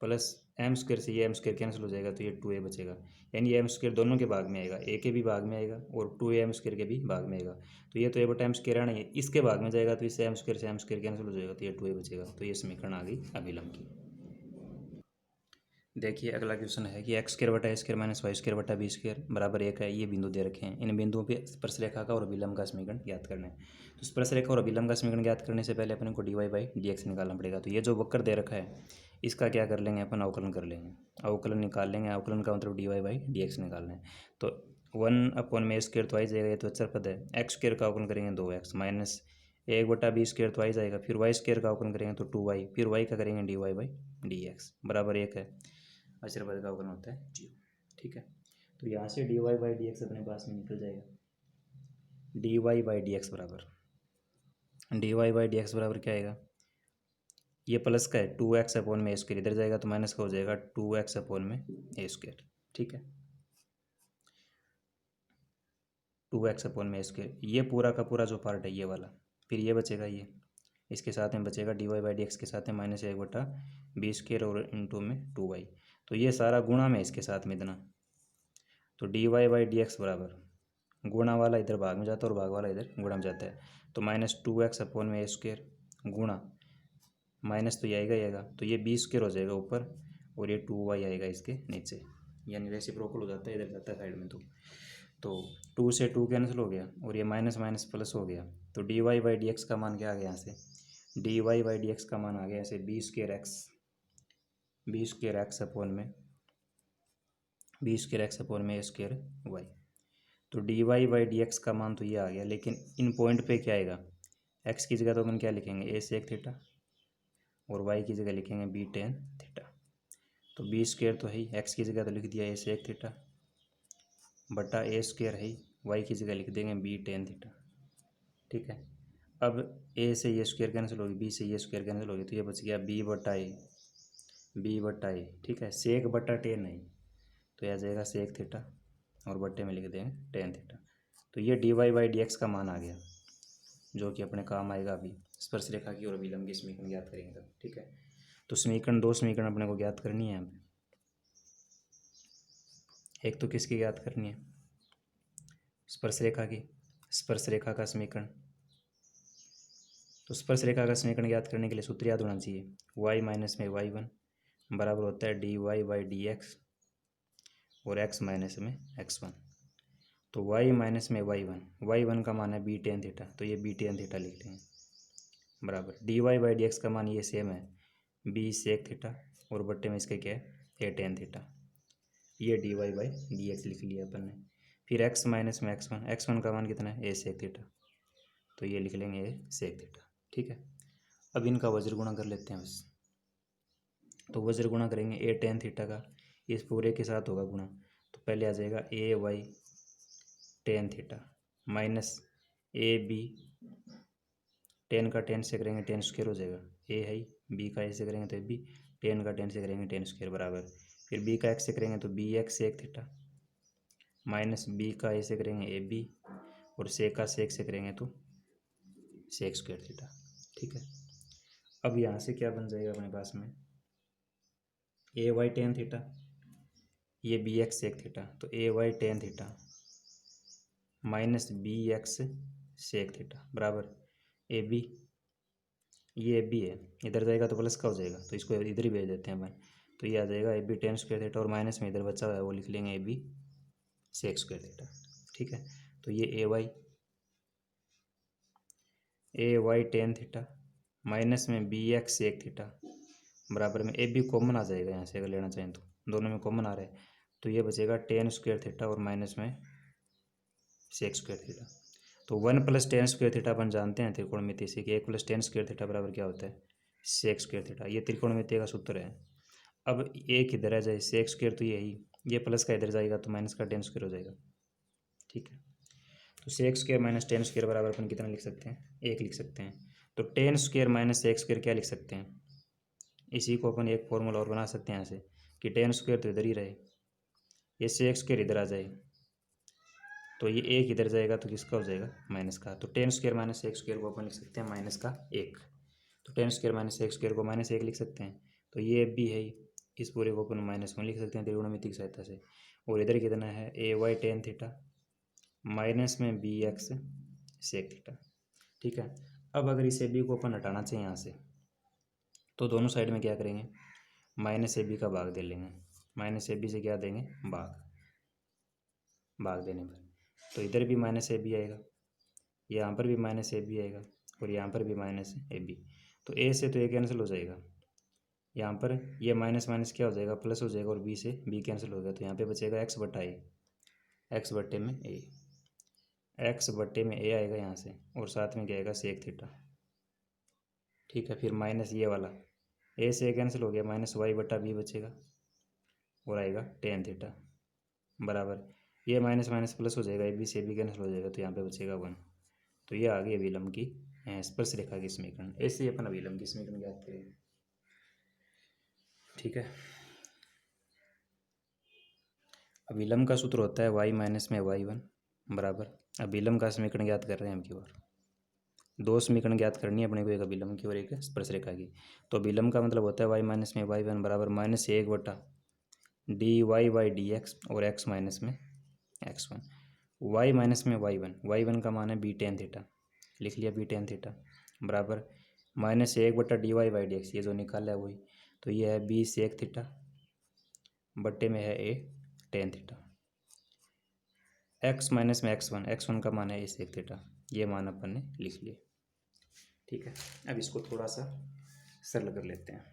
plus m square से ये एम स्क्वायर कैंसिल हो जाएगा तो ये 2a बचेगा, यानी एम स्क्वायर दोनों के भाग में आएगा, a के भी भाग में आएगा और 2a एम स्क्वायर के भी भाग में आएगा, तो ये तो a बटा एम स्क्वायर आना है इसके भाग में जाएगा तो इससे एम स्क्वायर कैंसिल हो जाएगा तो ये 2a बचेगा, तो ये समीकरण आ गई अभिलंब की। देखिए अगला क्वेश्चन है कि एक्स स्क्वायर बटा ए स्क्वायर माइनस वाई स्क्वायर बटा बी स्क्वायर बराबर 1 है, ये बिंदु दे रखे हैं, इन बिंदुओं पे स्पर्शरेखा का और अभिलंब का समीकरण ज्ञात करना है। तो स्पर्शरेखा और अभिलंब का समीकरण ज्ञात करने से पहले अपन को d y by d x निकालना पड़ेगा, तो ये जो वक्र दे रखा है इसका क्या कर लेंगे अपन अवकलन कर लेंगे, अवकलन निकाल लेंगे, अवकलन का मतलब d y by d x निकालना है, तो 1 में स्क्वायर तो आ ही जाएगा, ये तो अचर पद है, एक्स स्क्वायर का अवकलन करेंगे 2x माइनस 1 बटा बी स्क्वायर तो आ ही जाएगा, फिर वाई स्क्वायर का अवकलन करेंगे तो 2y, फिर वाई का करेंगे d y by d x बराबर 1 है, अचर पद का अवकलन होता है 0, ठीक है। तो यहाँ से d y by d x अपने पास में निकल जाएगा, d y by d x बराबर d y by d x बराबर क्या आएगा, ये प्लस का है 2x अपॉन में ए स्क्वायर, इधर जाएगा तो माइनस का हो जाएगा 2x अपॉन में ए स्क्वायर। ठीक है, 2x अपॉन में ए स्क्वायर, ये पूरा का पूरा जो पार्ट है ये वाला, फिर ये बचेगा, ये इसके साथ में बचेगा d y by d x के साथ में माइनस 1/b² और इंटू में 2y, तो ये सारा गुणा में इसके साथ में इतना, तो d y by d x बराबर गुणा वाला इधर भाग में जाता है और भाग वाला इधर गुणा में जाता है, तो -2x अपॉन में ए स्क्वायर गुणा माइनस तो ये आएगा ही आएगा, तो ये b² हो जाएगा ऊपर और ये 2y आएगा इसके नीचे, यानी रेसिप्रोकल हो जाता है, इधर जाता है साइड में, तो 2 से 2 कैंसिल हो गया और ये माइनस माइनस प्लस हो गया, तो d y by d x का मान क्या आ गया यहाँ से, d y by d x का मान आ गया ऐसे b² अपॉन में a²y, तो d y by d x का मान तो ये आ गया, लेकिन इन पॉइंट पे क्या आएगा, x की जगह तो अपन क्या लिखेंगे a sec थीटा और y की जगह लिखेंगे b tan थीटा, तो b² तो है ही, x की जगह तो लिख दिया a sec थीटा बटा a² है ही, y की जगह लिख देंगे b tan थीटा। ठीक है, अब a से ये स्क्वायर कैंसिल होगी, b से ये स्क्वायर कैंसिल होगी, तो ये बच गया b बटा a। ठीक है, सेक बटा टेन है, तो यह आ जाएगा सेक थीटा और बट्टे में लिख देंगे टेन थीटा, तो ये d y by d x का मान आ गया, जो कि अपने काम आएगा अभी स्पर्श रेखा की और विलंब की समीकरण ज्ञात करेंगे तब। ठीक है, तो समीकरण, दो समीकरण अपने को ज्ञात करनी है यहाँ पे, एक तो किसकी ज्ञात करनी है, स्पर्श रेखा की, स्पर्श रेखा का समीकरण, तो स्पर्श रेखा का समीकरण ज्ञात करने के लिए सूत्र याद होना चाहिए, y माइनस में y1 बराबर होता है d y by d x और x माइनस में x1, तो y माइनस में y1 का मान है b tan थीटा, तो ये b tan थीटा लिख लेंगे बराबर d y by d x का मान ये सेम है b sec थीटा और बट्टे में इसके क्या है a tan थीटा, ये d y by d x लिख लिया अपन ने, फिर x माइनस में x1 का मान कितना है a sec थीटा, तो ये लिख लेंगे a sec थीटा। ठीक है, अब इनका वज्र गुणा कर लेते हैं बस, तो वज्र गुणा करेंगे a tan थीटा का इस पूरे के साथ होगा गुणा, तो पहले आ जाएगा a y tan theta minus a b, tan का टेन से करेंगे टेन स्क्वायर हो जाएगा, a है b का a से करेंगे तो b, टेन का टेन से करेंगे टेन स्क्वायर बराबर, फिर b का x से करेंगे तो b x sec theta minus b का a से करेंगे ए बी और सेक का सेक से करेंगे तो सेक स्क्वायर थीटा। ठीक है, अब यहाँ से क्या बन जाएगा अपने पास में, ए वाई टेन थीटा, ये बी एक्स सेक थीटा, तो a y tan theta minus b x sec theta बराबर ए बी, ये ए बी है, इधर जाएगा तो प्लस का हो जाएगा, तो इसको इधर ही भेज देते हैं अपन, तो ये आ जाएगा a b tan square theta और माइनस में इधर बचा हुआ है वो लिख लेंगे a b sec square theta. ठीक है, तो ये a y tan theta minus में बी एक्स सेक थीटा बराबर में ए बी कॉमन आ जाएगा यहाँ से, अगर लेना चाहें तो दोनों में कॉमन आ रहा है, तो ये बचेगा टेन स्क्वायर थीटा और माइनस में सेक स्क्वायर थीटा, तो 1 + tan स्क्वायर थीटा अपन जानते हैं त्रिकोणमिति से कि 1 + tan स्क्वायर थीटा बराबर क्या होता है, सेक स्क्वायर थीटा, ये त्रिकोणमिति का सूत्र है। अब एक इधर आ जाए सेक स्क्वायर, तो यही ये प्लस का इधर जाएगा तो माइनस का tan स्क्वायर हो जाएगा। ठीक है, तो sec square minus tan square बराबर अपन कितना लिख सकते हैं, 1 लिख सकते हैं, तो tan square minus sec square क्या लिख सकते हैं, इसी को अपन एक फॉर्मूला और बना सकते हैं यहाँ से कि tan स्क्वायर तो इधर ही रहे, ये सेक स्क्वायर इधर आ जाए, तो ये एक इधर जाएगा तो किसका हो जाएगा, माइनस का, तो tan square minus sec square को अपन लिख सकते हैं माइनस का 1, तो tan square minus sec square को -1 लिख सकते हैं, तो ये भी है, इस पूरे को अपन -1 लिख सकते हैं त्रिकोणमिति की सहायता से, और इधर कितना है ए वाई टेन थीटा माइनस में बी एक्स सेक थीटा। ठीक है, अब अगर इस ए बी को अपन हटाना चाहिए यहाँ से, तो दोनों साइड में क्या करेंगे, माइनस ए बी का भाग दे लेंगे, माइनस ए बी से क्या देंगे भाग देने पर, तो इधर भी माइनस ए बी आएगा, यहाँ पर भी माइनस ए बी आएगा और यहाँ पर भी माइनस ए बी, तो ए से तो ए कैंसिल हो जाएगा, यहाँ पर ये माइनस माइनस क्या हो जाएगा प्लस हो जाएगा और बी से बी कैंसिल हो गया, तो यहाँ पे बचेगा एक्स बट्टा ए, एक्स बट्टे में ए आएगा यहाँ से, और साथ में क्या आएगा सेक थीटा। ठीक है, फिर माइनस ये वाला ए से कैंसिल हो गया, माइनस वाई बट्टा बी बचेगा और आएगा टेन थीटा बराबर, ये माइनस माइनस प्लस हो जाएगा, ए बी से बी कैंसिल हो जाएगा, तो यहाँ पे बचेगा 1, तो ये आ गई विलंब की स्पर्श रेखा की समीकरण। ऐसे ही अपन अभिलंब की समीकरण ज्ञात करेंगे। ठीक है, अभिलंब का सूत्र होता है y माइनस में y1 बराबर, अभिलंब का समीकरण ज्ञात कर रहे हैं हम की बार। दो समीकरण ज्ञात करनी है अपने को, एक अभिलंब की और एक स्पर्श रेखा की। तो अभिलंब का मतलब होता है y माइनस में y1 बराबर -1/dy/dx और x माइनस में x1। y माइनस में y1 का मान है b tan थीटा, लिख लिया b tan थीटा बराबर -1/dy/dx, ये जो निकाला है वही, तो ये है b sec थीटा बट्टे में है a tan theta. x minus में x1 का मान है a sec थीटा, ये मान अपन ने लिख लिया। ठीक है, अब इसको थोड़ा सा सरल कर लेते हैं।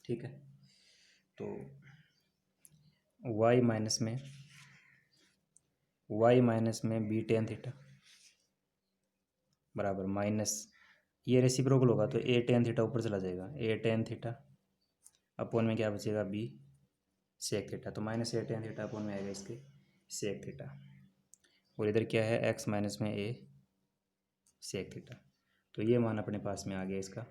ठीक है, तो y माइनस में b tan थीटा बराबर माइनस, ये रेसिप्रोकल होगा तो a tan थीटा ऊपर चला जाएगा, a tan थीटा अपोन में क्या बचेगा b sec थीटा, तो minus a tan theta upon में आएगा इसके sec थीटा, और इधर क्या है x माइनस में a sec थीटा, तो ये मान अपने पास में आ गया इसका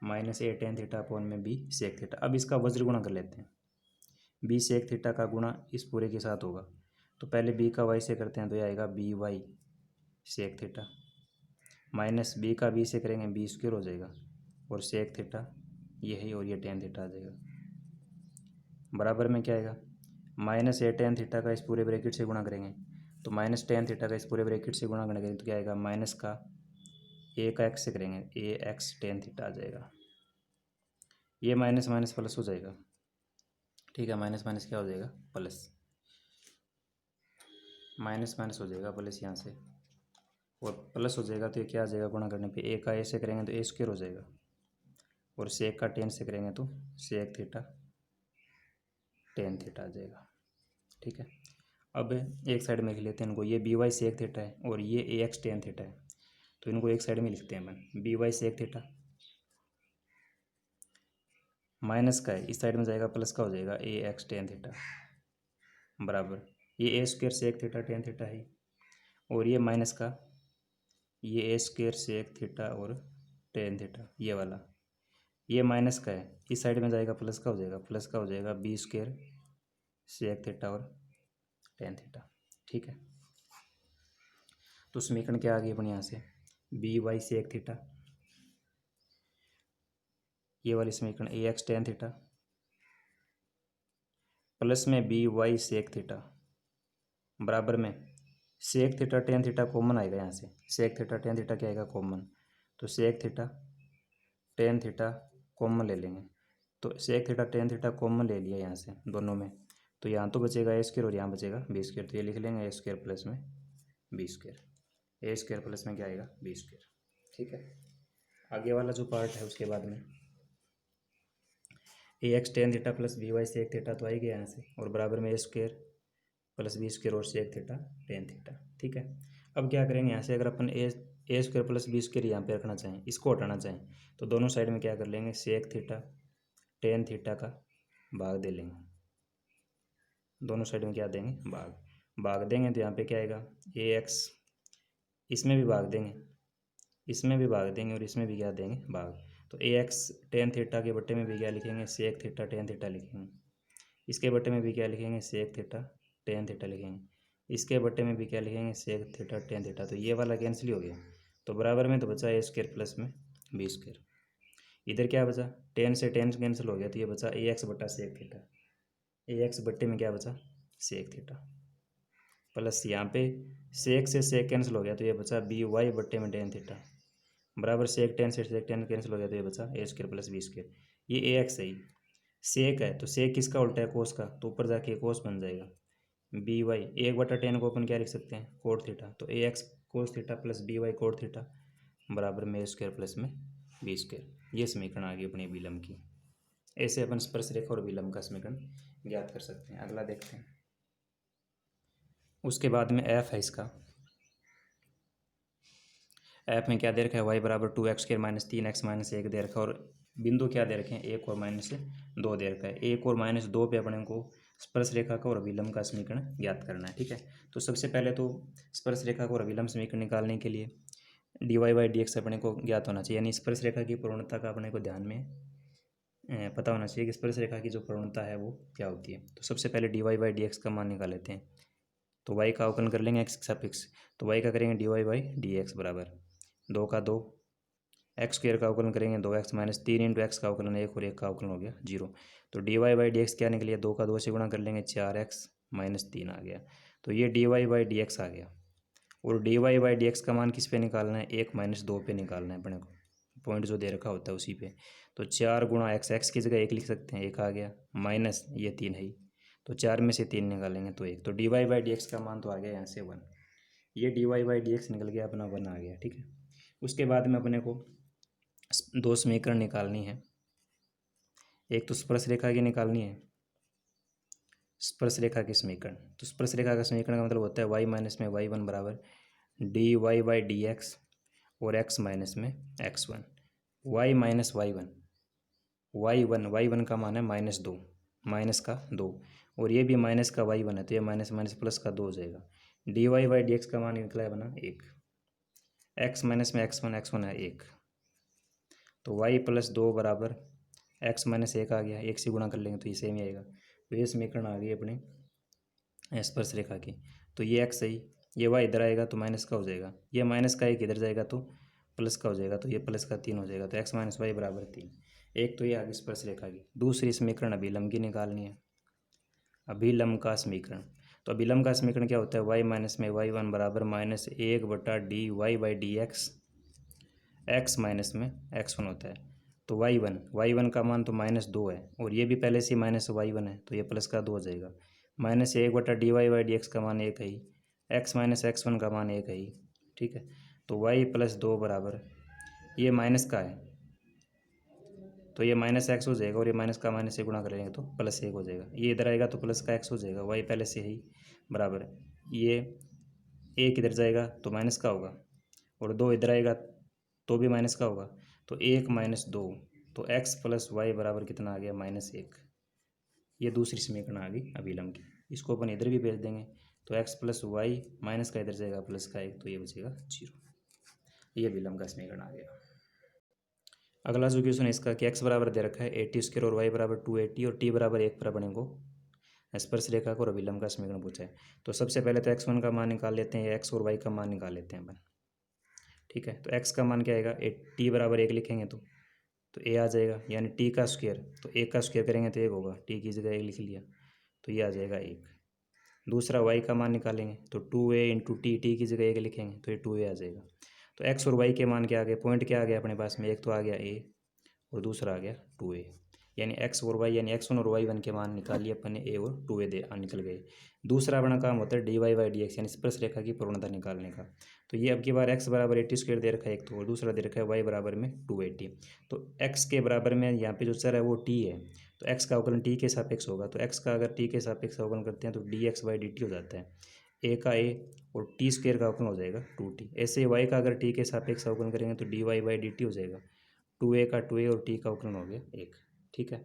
minus a tan theta upon में b sec थीटा। अब इसका वज्र गुणा कर लेते हैं, b sec थीटा का गुणा इस पूरे के साथ होगा, तो पहले b का y से करते हैं तो ये आएगा by sec theta, minus b का b से करेंगे b स्क्वायर हो जाएगा, और sec थीटा यही, और ये tan थीटा आ जाएगा बराबर में क्या आएगा माइनस a tan थीटा का इस पूरे ब्रैकेट से गुणा करेंगे, तो माइनस tan थीटा का इस पूरे ब्रैकेट से गुणा करेंगे तो क्या आएगा माइनस का a का x से करेंगे ax tan थीटा आ जाएगा, ये माइनस माइनस प्लस हो जाएगा। ठीक है, माइनस माइनस क्या हो जाएगा प्लस, माइनस माइनस हो जाएगा प्लस यहाँ से, और प्लस हो जाएगा तो ये क्या आ जाएगा गुणा करने पे a का a से करेंगे तो a स्क्वायर हो जाएगा, और sec का tan से करेंगे तो sec थीटा tan थीटा आ जाएगा। ठीक है, अब एक साइड में लिख लेते हैं इनको, ये by sec थीटा है और ये ax tan थीटा है, तो इनको एक साइड में लिखते हैं अपन, by sec थीटा माइनस का है, इस साइड में जाएगा प्लस का हो जाएगा ax tan थीटा बराबर, ये a square sec theta tan theta है, और ये माइनस का ये a स्क्वायर sec थीटा और tan थीटा ये वाला, ये माइनस का है, इस साइड में जाएगा प्लस का हो जाएगा, प्लस का हो जाएगा b स्क्वायर sec थीटा और tan थीटा। ठीक है, तो समीकरण क्या आ गई अपने यहाँ से by sec थीटा, ये वाली समीकरण ax tan थीटा प्लस में by sec थीटा बराबर में sec theta tan theta common आएगा यहाँ से, sec थीटा tan थीटा क्या आएगा कॉमन, तो sec theta tan theta common ले लेंगे, तो sec theta tan theta common ले लिया यहाँ से दोनों में, तो यहाँ तो बचेगा a स्क्वायर और यहाँ बचेगा b स्क्वायर, तो ये लिख लेंगे a स्क्वायर प्लस में b square, a square plus में क्या आएगा b स्क्वायर। ठीक है, आगे वाला जो पार्ट है उसके बाद में ax tan theta plus by sec theta तो आएगा यहाँ से, और बराबर में a square plus b square और sec थीटा tan थीटा। ठीक है, अब क्या करेंगे यहाँ से, अगर अपन a square plus b square यहाँ पे रखना चाहें, इसको हटाना चाहें, तो दोनों साइड में क्या कर लेंगे sec थीटा tan थीटा का भाग दे लेंगे, दोनों साइड में क्या देंगे भाग देंगे, तो यहाँ पे क्या आएगा ax, इसमें भी भाग देंगे, इसमें भी भाग देंगे, और इसमें भी क्या देंगे भाग, तो ax tan थीटा के बट्टे में भी क्या लिखेंगे sec थीटा tan थीटा लिखेंगे, इसके बट्टे में भी क्या लिखेंगे sec थीटा tan थीटा लिखेंगे, इसके बट्टे में भी क्या लिखेंगे sec थीटा tan थीटा, तो ये वाला कैंसिल हो गया, तो बराबर में तो बचा a स्क्वायर प्लस में b स्क्वायर, इधर क्या बचा tan से tan कैंसिल हो गया, तो ये बचा ax बटा sec थीटा, ax बट्टे में क्या बचा sec थीटा प्लस यहाँ पे sec से sec कैंसिल हो गया, तो ये बचा by बट्टे में tan थीटा बराबर sec tan से sec tan कैंसिल हो गया, तो ये बचा a square plus b square, ये ax है, sec है तो sec किसका उल्टा है कोस का, तो ऊपर जाके कोस बन जाएगा, by 1/tan को अपन क्या लिख सकते हैं कोट थीटा, तो ax cos theta plus by cot theta बराबर में a स्क्वायर प्लस में b स्क्वायर, ये समीकरण आ गई अपनी विलंब की। ऐसे अपन स्पर्श रेखा और विलंब का समीकरण ज्ञात कर सकते हैं। अगला देखते हैं, उसके बाद में f है इसका, f में क्या दे रखा है y बराबर 2x square minus 3x minus 1 दे रखा है, और बिंदु क्या दे रखे हैं 1 और माइनस 2 दे रखा है, 1 और माइनस 2 पे अपने को स्पर्श रेखा का और विलंब का समीकरण ज्ञात करना है। ठीक है, तो सबसे पहले तो स्पर्श रेखा का और विलंब समीकरण निकालने के लिए d y by d x अपने को ज्ञात होना चाहिए, यानी स्पर्श रेखा की प्रवणता का अपने को ध्यान में पता होना चाहिए कि स्पर्श रेखा की जो प्रवणता है वो क्या होती है। तो सबसे पहले d y by d x का मान निकाल लेते हैं। तो वाई का अवकलन कर लेंगे एक्स के सापेक्ष, तो वाई का करेंगे d y by d x बराबर 2 का 2, एक्स स्क्वेयर का अवकलन करेंगे 2x माइनस 3 इंटू एक्स का अवकलन 1 और 1 का अवकलन हो गया 0। तो d y by d x क्या निकलिए, 2 का 2 से गुणा कर लेंगे 4x माइनस 3 आ गया। तो ये d y by d x आ गया। और d y by d x का मान किस पे निकालना है, 1 माइनस 2 पे निकालना है अपने को, पॉइंट जो दे रखा होता है उसी पे। तो 4 गुणा एक्स, एक्स की जगह 1 लिख सकते हैं, 1 आ गया, माइनस ये 3 है ही, तो 4 में से 3 निकालेंगे तो 1। तो d y by d x का मान तो आ गया यहाँ से 1। ये d y by d x निकल गया अपना 1 आ गया, ठीक है। उसके बाद में अपने को दो समीकरण निकालनी है। एक तो स्पर्श रेखा की निकालनी है, स्पर्श रेखा के समीकरण। तो स्पर्श रेखा का समीकरण का मतलब होता है वाई माइनस में वाई वन बराबर d y by d x और एक्स माइनस में x one. Y minus y one, y one का मान है -2, माइनस का 2, और ये भी माइनस का वाई वन है, तो ये माइनस माइनस प्लस का 2 हो जाएगा। D y by d x का मान निकला है बना 1, एक्स माइनस में एक्स वन है 1, तो वाई प्लस 2 बराबर एक्स माइनस 1 आ गया, 1 से गुणा कर लेंगे तो ये सेम ही आएगा। तो ये समीकरण आ गई अपने स्पर्श रेखा की। तो ये एक्स सही, ये वाई इधर आएगा तो माइनस का हो जाएगा, ये माइनस का 1 इधर जाएगा तो प्लस का हो जाएगा, तो ये प्लस का 3 हो जाएगा। तो एक्स माइनस वाई बराबर 3। एक तो ये आ गई स्पर्श रेखा की। दूसरी समीकरण अभिलंब की निकालनी है, अभिलंब का समीकरण। तो अभिलंब का समीकरण क्या होता है, वाई माइनस में वाई वन बराबर -1 बटा d y by d x, x minus में एक्स वन होता है। तो वाई वन का मान तो -2 है, और ये भी पहले से माइनस वाई वन है, तो ये प्लस का 2 हो जाएगा। -1 बटा d y by d x का मान 1 है ही, एक्स माइनस एक्स वन का मान 1 है ही, ठीक है। तो वाई प्लस 2 बराबर, ये माइनस का है तो ये माइनस एक्स हो जाएगा, और ये माइनस का माइनस से गुणा करेंगे तो प्लस 1 हो जाएगा। ये इधर आएगा तो प्लस का एक्स हो जाएगा, वाई पहले से ही बराबर, ये 1 इधर जाएगा तो माइनस का होगा, और 2 इधर आएगा तो भी माइनस का होगा, तो 1 माइनस 2, तो एक्स प्लस वाई बराबर कितना आ गया, -1। ये दूसरी समीकरण आ गई अभिलंब की। इसको अपन इधर भी भेज देंगे, तो एक्स प्लस वाई माइनस का इधर जाएगा प्लस का 1, तो ये बचेगा 0। ये अभिलंब का समीकरण आ गया। अगला जो क्वेश्चन है इसका कि एक्स बराबर दे रखा है 80 स्क्वायर और वाई बराबर 280 और टी बराबर 1 पर अपने को स्पर्श रेखा को और अभिलंब का समीकरण पूछा है। तो सबसे पहले तो x1 का मान निकाल लेते हैं, एक्स और वाई का मान निकाल लेते हैं अपन, ठीक है। तो x का मान क्या आएगा, टी बराबर 1 लिखेंगे तो a आ जाएगा, यानी t का स्क्वायर, तो 1 का स्क्वायर करेंगे तो 1 होगा, t की जगह 1 लिख लिया तो ये आ जाएगा 1। दूसरा y का मान निकालेंगे तो 2a इंटू टी, टी की जगह 1 लिखेंगे तो ये 2a आ जाएगा। तो x और y के मान क्या आ गए, पॉइंट क्या आ गया अपने पास में, एक तो आ गया a और दूसरा आ गया 2a, यानी x और y, यानी x1 और y1 के मान निकाल लिए अपन ने, a और 2a दे निकल गए। दूसरा अपना काम होता है d y by d x, यानी स्पर्श रेखा की प्रवणता निकालने का। तो ये अब की बार x बराबर 80 स्क्वायर दे रखा है एक तो, और दूसरा दे रखा है y बराबर में 280। तो x के बराबर में यहाँ पे जो चर है वो t है, तो x का अवकलन t के सापेक्ष होगा, तो x का अगर t के सापेक्ष अवकलन करते हैं तो D x by d t हो जाता है, a का a और टी स्क्वायर का अवकलन हो जाएगा 2t। ऐसे ही y का अगर t के सापेक्ष अवकलन करेंगे तो d y by d t हो जाएगा, 2a का 2a और t का अवकलन हो गया 1, ठीक है।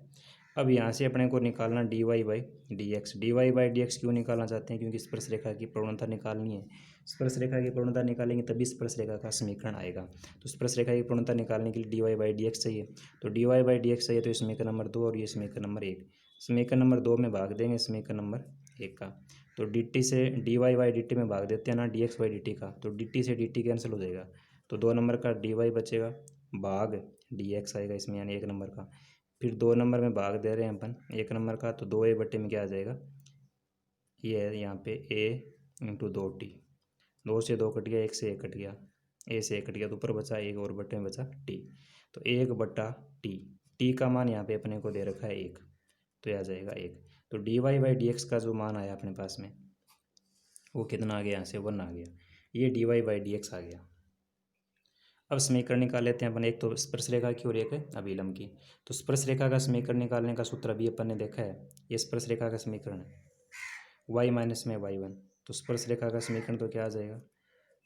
अब यहाँ से अपने को निकालना d y by d x. D y by d x क्यों निकालना चाहते हैं, क्योंकि स्पर्श रेखा की प्रवणता निकालनी है। स्पर्श रेखा की प्रवणता निकालेंगे तभी स्पर्श रेखा का समीकरण आएगा। तो स्पर्श रेखा की प्रवणता निकालने के लिए d y by d x चाहिए, तो d y by d x चाहिए, तो ये समीकरण नंबर 2 और ये समीकरण नंबर 1। समीकरण नंबर 2 में भाग देंगे समीकरण नंबर 1 का, तो डी टी से d y by d t में भाग देते हैं ना d x by d t का, तो डी टी से डी टी कैंसिल हो जाएगा, तो 2 नंबर का डी वाई बचेगा, भाग डी एक्स आएगा इसमें, यानी 1 नंबर का। फिर 2 नंबर में भाग दे रहे हैं अपन 1 नंबर का, तो 2a बट्टे में क्या आ जाएगा, ये है यहाँ पे a इंटू 2t, 2 से 2 कट गया, 1 से 1 कट गया, a से 1 कट गया, तो ऊपर बचा 1 और बट्टे में बचा t, तो 1 बट्टा t, t का मान यहाँ पे अपने को दे रखा है 1, तो यह आ जाएगा 1। तो d y by d x का जो मान आया अपने पास में वो कितना आ गया, यहाँ से 1 आ गया, ये d y by d x आ गया। अब समीकरण निकाल लेते हैं अपन, एक तो स्पर्श रेखा की और एक है अभिलंब की। तो स्पर्श रेखा का समीकरण निकालने का सूत्र अभी अपन ने देखा है, ये स्पर्श रेखा का समीकरण है y माइनस में y1। तो स्पर्श रेखा का समीकरण तो क्या आ जाएगा,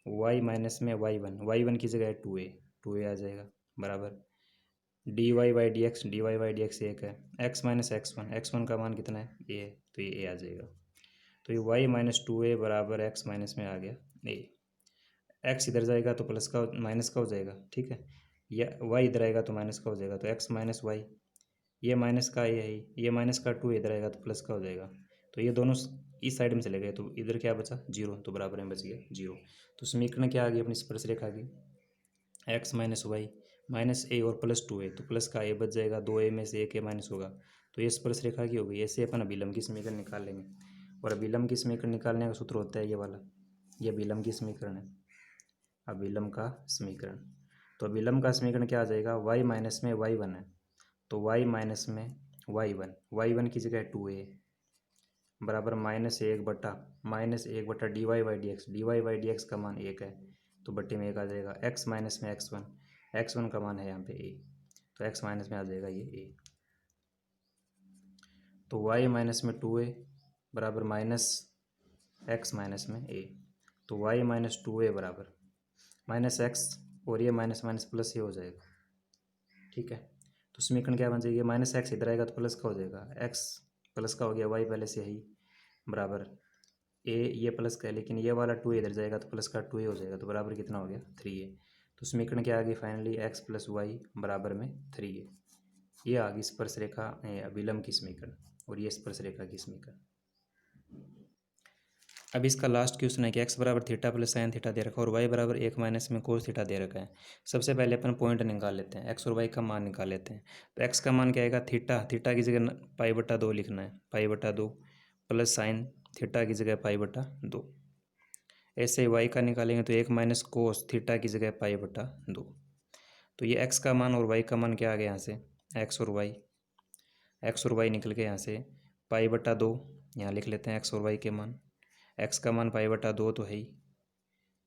y माइनस में y1 की जगह 2a आ जाएगा, बराबर d y by d x, d y by d x 1 है, x माइनस x1 का मान कितना है a, तो ये a आ जाएगा। तो ये y माइनस 2a बराबर x माइनस में आ गया a। एक्स इधर जाएगा तो प्लस का माइनस का हो जाएगा, ठीक है। या वाई इधर आएगा तो माइनस का हो जाएगा, तो एक्स माइनस वाई, ये माइनस का ये है, ये माइनस का 2 इधर आएगा तो प्लस का हो जाएगा। तो ये दोनों इस साइड में चले गए तो इधर क्या बचा, 0, तो बराबर में बच गया 0। तो समीकरण क्या आ गई अपनी स्पर्श रेखा की, एक्स माइनस वाई माइनस ए और प्लस 2 ए, तो प्लस का ए बच जाएगा, 2 ए में से 1 ए माइनस होगा, तो ये स्पर्श रेखा की हो गई। ऐसे अपन अभिलंब की समीकरण निकाल लेंगे, और अभिलंब की समीकरण निकालने का सूत्र होता है ये वाला, ये अभिलंब की समीकरण है, अभिलंब का समीकरण। तो अभिलंब का समीकरण क्या आ जाएगा, वाई माइनस में वाई वन है, तो वाई माइनस में वाई वन की जगह 2a बराबर -1/-1 d y by d x का मान 1 है, तो बट्टे में 1 आ जाएगा। x माइनस में एक्स वन का मान है यहाँ पे a, तो x माइनस में आ जाएगा ये a। तो y माइनस में 2a बराबर माइनस एक्स माइनस में a, तो y माइनस 2a बराबर माइनस एक्स, और ये माइनस माइनस प्लस ये हो जाएगा, ठीक है। तो समीकरण क्या बन जाएगी, माइनस एक्स इधर आएगा तो प्लस का हो जाएगा, एक्स प्लस का हो गया, वाई पहले से ही बराबर ए, ये प्लस का है लेकिन ये वाला 2 इधर जाएगा तो प्लस का 2 हो जाएगा, तो बराबर कितना हो गया 3a। तो समीकरण क्या आ गई फाइनली, एक्स प्लस वाई बराबर में 3a। ये आ गई स्पर्श रेखा अभिलंब की समीकरण, और ये स्पर्श रेखा की समीकरण। अब इसका लास्ट क्वेश्चन है कि x बराबर थीटा प्लस साइन थीटा दे रखा है और y बराबर 1 माइनस में कोस थीटा दे रखा है। सबसे पहले अपन पॉइंट निकाल लेते हैं, x और y का मान निकाल लेते हैं। तो x का मान क्या आएगा, थीटा की जगह π/2 लिखना है, π/2 प्लस साइन थीटा की जगह π/2। ऐसे y का निकालेंगे तो 1 माइनस कोस थीटा की जगह π/2। तो ये x का मान और y का मान क्या आ गया यहाँ से, x और y निकल के यहाँ से π/2, यहाँ लिख लेते हैं x और y के मान। x का मान π/2 तो है ही,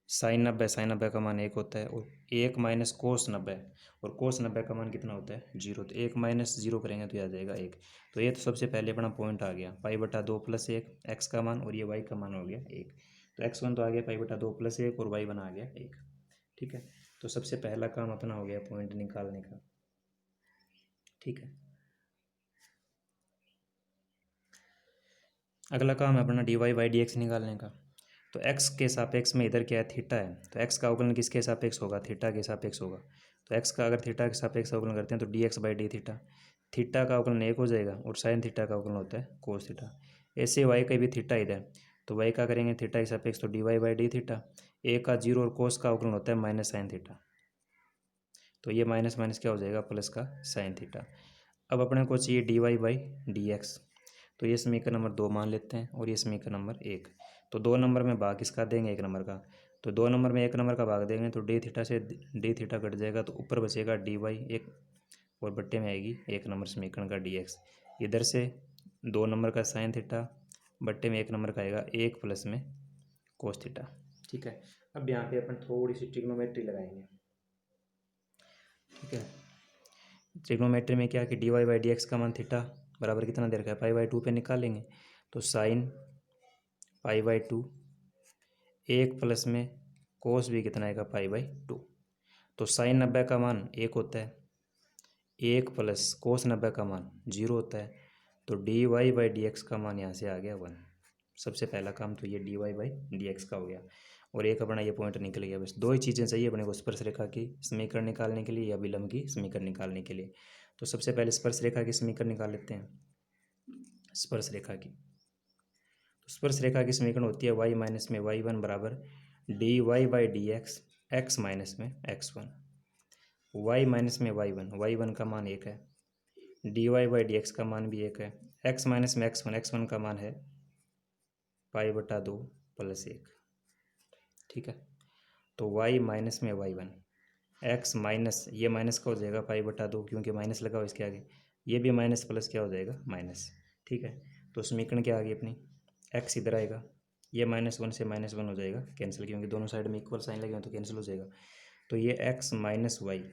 साइन 90 का मान 1 होता है, और 1 माइनस कोस 90, और कोस 90 का मान कितना होता है 0, तो 1 माइनस 0 करेंगे तो आ जाएगा 1। तो ये तो सबसे पहले अपना पॉइंट आ गया, π/2 प्लस 1 x का मान, और ये y का मान हो गया 1। तो x1 तो आ गया π/2 प्लस 1 और y1 आ गया 1, ठीक है। तो सबसे पहला काम अपना हो गया पॉइंट निकालने का, ठीक है। अगला काम है अपना d y by d x निकालने का। तो x के सापेक्ष में इधर क्या है, थीटा है, तो x का अवकलन किसके सापेक्ष होगा, थीटा के सापेक्ष होगा। तो x का अगर थीटा के सापेक्ष अवकलन करते हैं तो D x by d theta, theta का अवकलन 1 हो जाएगा, और साइन थीटा का अवकलन होता है कोस थीटा। ऐसे y का भी थीटा इधर, तो y का करेंगे थीटा के सापेक्ष तो d y by d theta, a का 0 और कोस का अवकलन होता है माइनस साइन थीटा, तो ये माइनस माइनस क्या हो जाएगा, प्लस का साइन थीटा। अब अपने को चाहिए d y by d x, तो ये समीकरण नंबर 2 मान लेते हैं, और ये समीकरण नंबर 1। तो 2 नंबर में भाग किसका देंगे, 1 नंबर का, तो 2 नंबर में 1 नंबर का भाग देंगे तो डी थीटा से डी थीटा कट जाएगा, तो ऊपर बचेगा डी वाई 1, और बट्टे में आएगी 1 नंबर समीकरण का डी एक्स। इधर से 2 नंबर का साइन थीटा, बट्टे में 1 नंबर का आएगा 1 प्लस में कोस थीटा, ठीक है। अब यहाँ पे अपन थोड़ी सी ट्रिग्नोमेट्री लगाएंगे, ठीक है। ट्रिग्नोमेट्री में क्या कि d y by d x का मान थीटा बराबर कितना दे रखा है, π/2 पे निकालेंगे, तो साइन π/2, 1 प्लस में कोस भी कितना आएगा π/2। तो साइन 90 का मान 1 होता है, 1 प्लस कोस 90 का मान 0 होता है, तो d y by d x का मान यहाँ से आ गया 1। सबसे पहला काम तो ये d y by d x का हो गया, और एक अपना ये पॉइंट निकल गया। बस 2 ही चीज़ें चाहिए अपने को स्पर्श रेखा की समीकरण निकालने के लिए या विलंब की समीकरण निकालने के लिए। तो सबसे पहले स्पर्श रेखा की समीकरण निकाल लेते हैं, स्पर्श रेखा की। तो स्पर्श रेखा की समीकरण होती है y माइनस में y1 बराबर d y by d x, x minus में x1, y माइनस में y1 का मान 1 है, d y by d x का मान भी 1 है, x माइनस में x1 का मान है π/2 प्लस 1, ठीक है। तो y माइनस में y1, x माइनस, ये माइनस का हो जाएगा π/2 क्योंकि माइनस लगा हो इसके आगे, ये भी माइनस प्लस क्या हो जाएगा माइनस, ठीक है। तो समीकरण क्या आ गई अपनी, x इधर आएगा, ये -1 से -1 हो जाएगा कैंसिल, क्योंकि दोनों साइड में इक्वल साइन लगे हैं तो कैंसिल हो जाएगा। तो ये x माइनस वाई,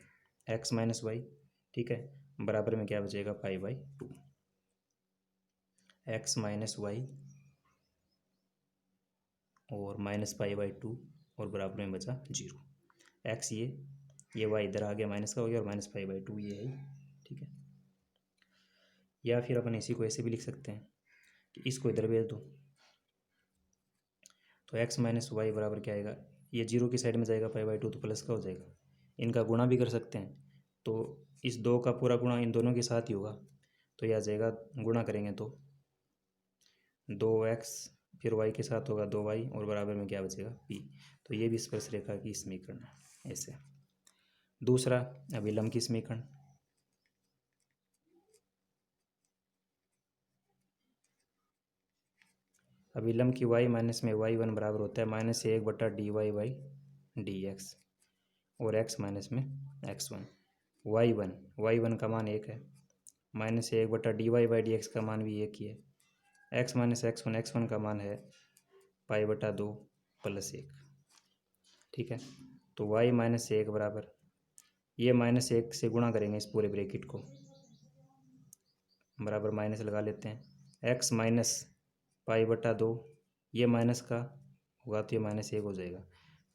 ठीक है, बराबर में क्या बचेगा π/2, x माइनस वाई और माइनस π/2, और बराबर में बचा 0। x ये y इधर आ गया, माइनस का हो गया, और माइनस π/2 ये है, ठीक है। या फिर अपन इसी को ऐसे भी लिख सकते हैं कि इसको इधर भेज दो, तो x माइनस वाई बराबर क्या आएगा, ये 0 की साइड में जाएगा पाई/2 तो प्लस का हो जाएगा। इनका गुणा भी कर सकते हैं, तो इस 2 का पूरा गुणा इन दोनों के साथ ही होगा, तो यह आ जाएगा, गुणा करेंगे तो 2x, फिर y के साथ होगा 2y और बराबर में क्या बचेगा p। तो ये भी स्पर्श रेखा की समीकरण है। ऐसे दूसरा अभिलंब की समीकरण, अभिलंब की y माइनस में y1 बराबर होता है -1/dy/dx और x माइनस में x1। y1 का मान 1 है, -1/dy/dx का मान भी 1 ही है, x माइनस x1 का मान है पाई/2 + 1। ठीक है, तो y माइनस 1 बराबर, ये -1 से गुणा करेंगे इस पूरे ब्रैकेट को, बराबर माइनस लगा लेते हैं, x माइनस पाई/2, ये माइनस का होगा तो ये -1 हो जाएगा,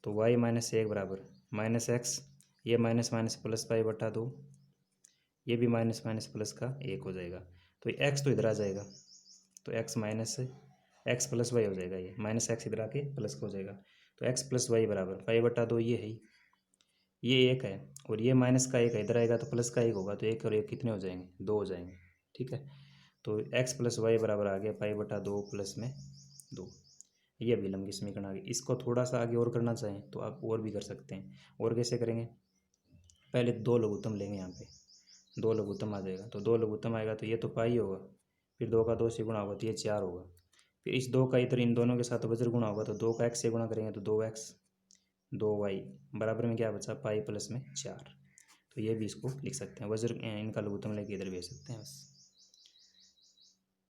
तो y माइनस 1 बराबर -x, ये माइनस माइनस प्लस पाई/2, ये भी माइनस माइनस प्लस का 1 हो जाएगा, तो x तो इधर आ जाएगा, तो x minus x plus y हो जाएगा, ये -x इधर आके प्लस का हो जाएगा, तो x प्लस वाई बराबर पाई/2, ये है, ये 1 है और ये माइनस का 1 है, इधर आएगा तो प्लस का 1 होगा, तो 1 और 1 कितने हो जाएंगे, 2 हो जाएंगे। ठीक है, तो x प्लस वाई बराबर आ गया पाई/2 प्लस में 2। ये अभिलंब की समीकरण आ गई। इसको थोड़ा सा आगे और करना चाहें तो आप और भी कर सकते हैं। और कैसे करेंगे, पहले 2 लघुत्तम लेंगे, यहाँ पे 2 लघुत्तम आ जाएगा, तो 2 लघुत्तम आएगा तो ये तो पाई होगा, फिर 2 का 2 से गुणा होगा तो ये 4 होगा, फिर इस 2 का इधर इन दोनों के साथ वज्र गुणा होगा, तो 2 का x से गुणा करेंगे तो 2x 2y बराबर में क्या बचा पाई प्लस में 4। तो ये भी इसको लिख सकते हैं, वज्र इनका लघुत्तम लेके इधर भेज सकते हैं बस।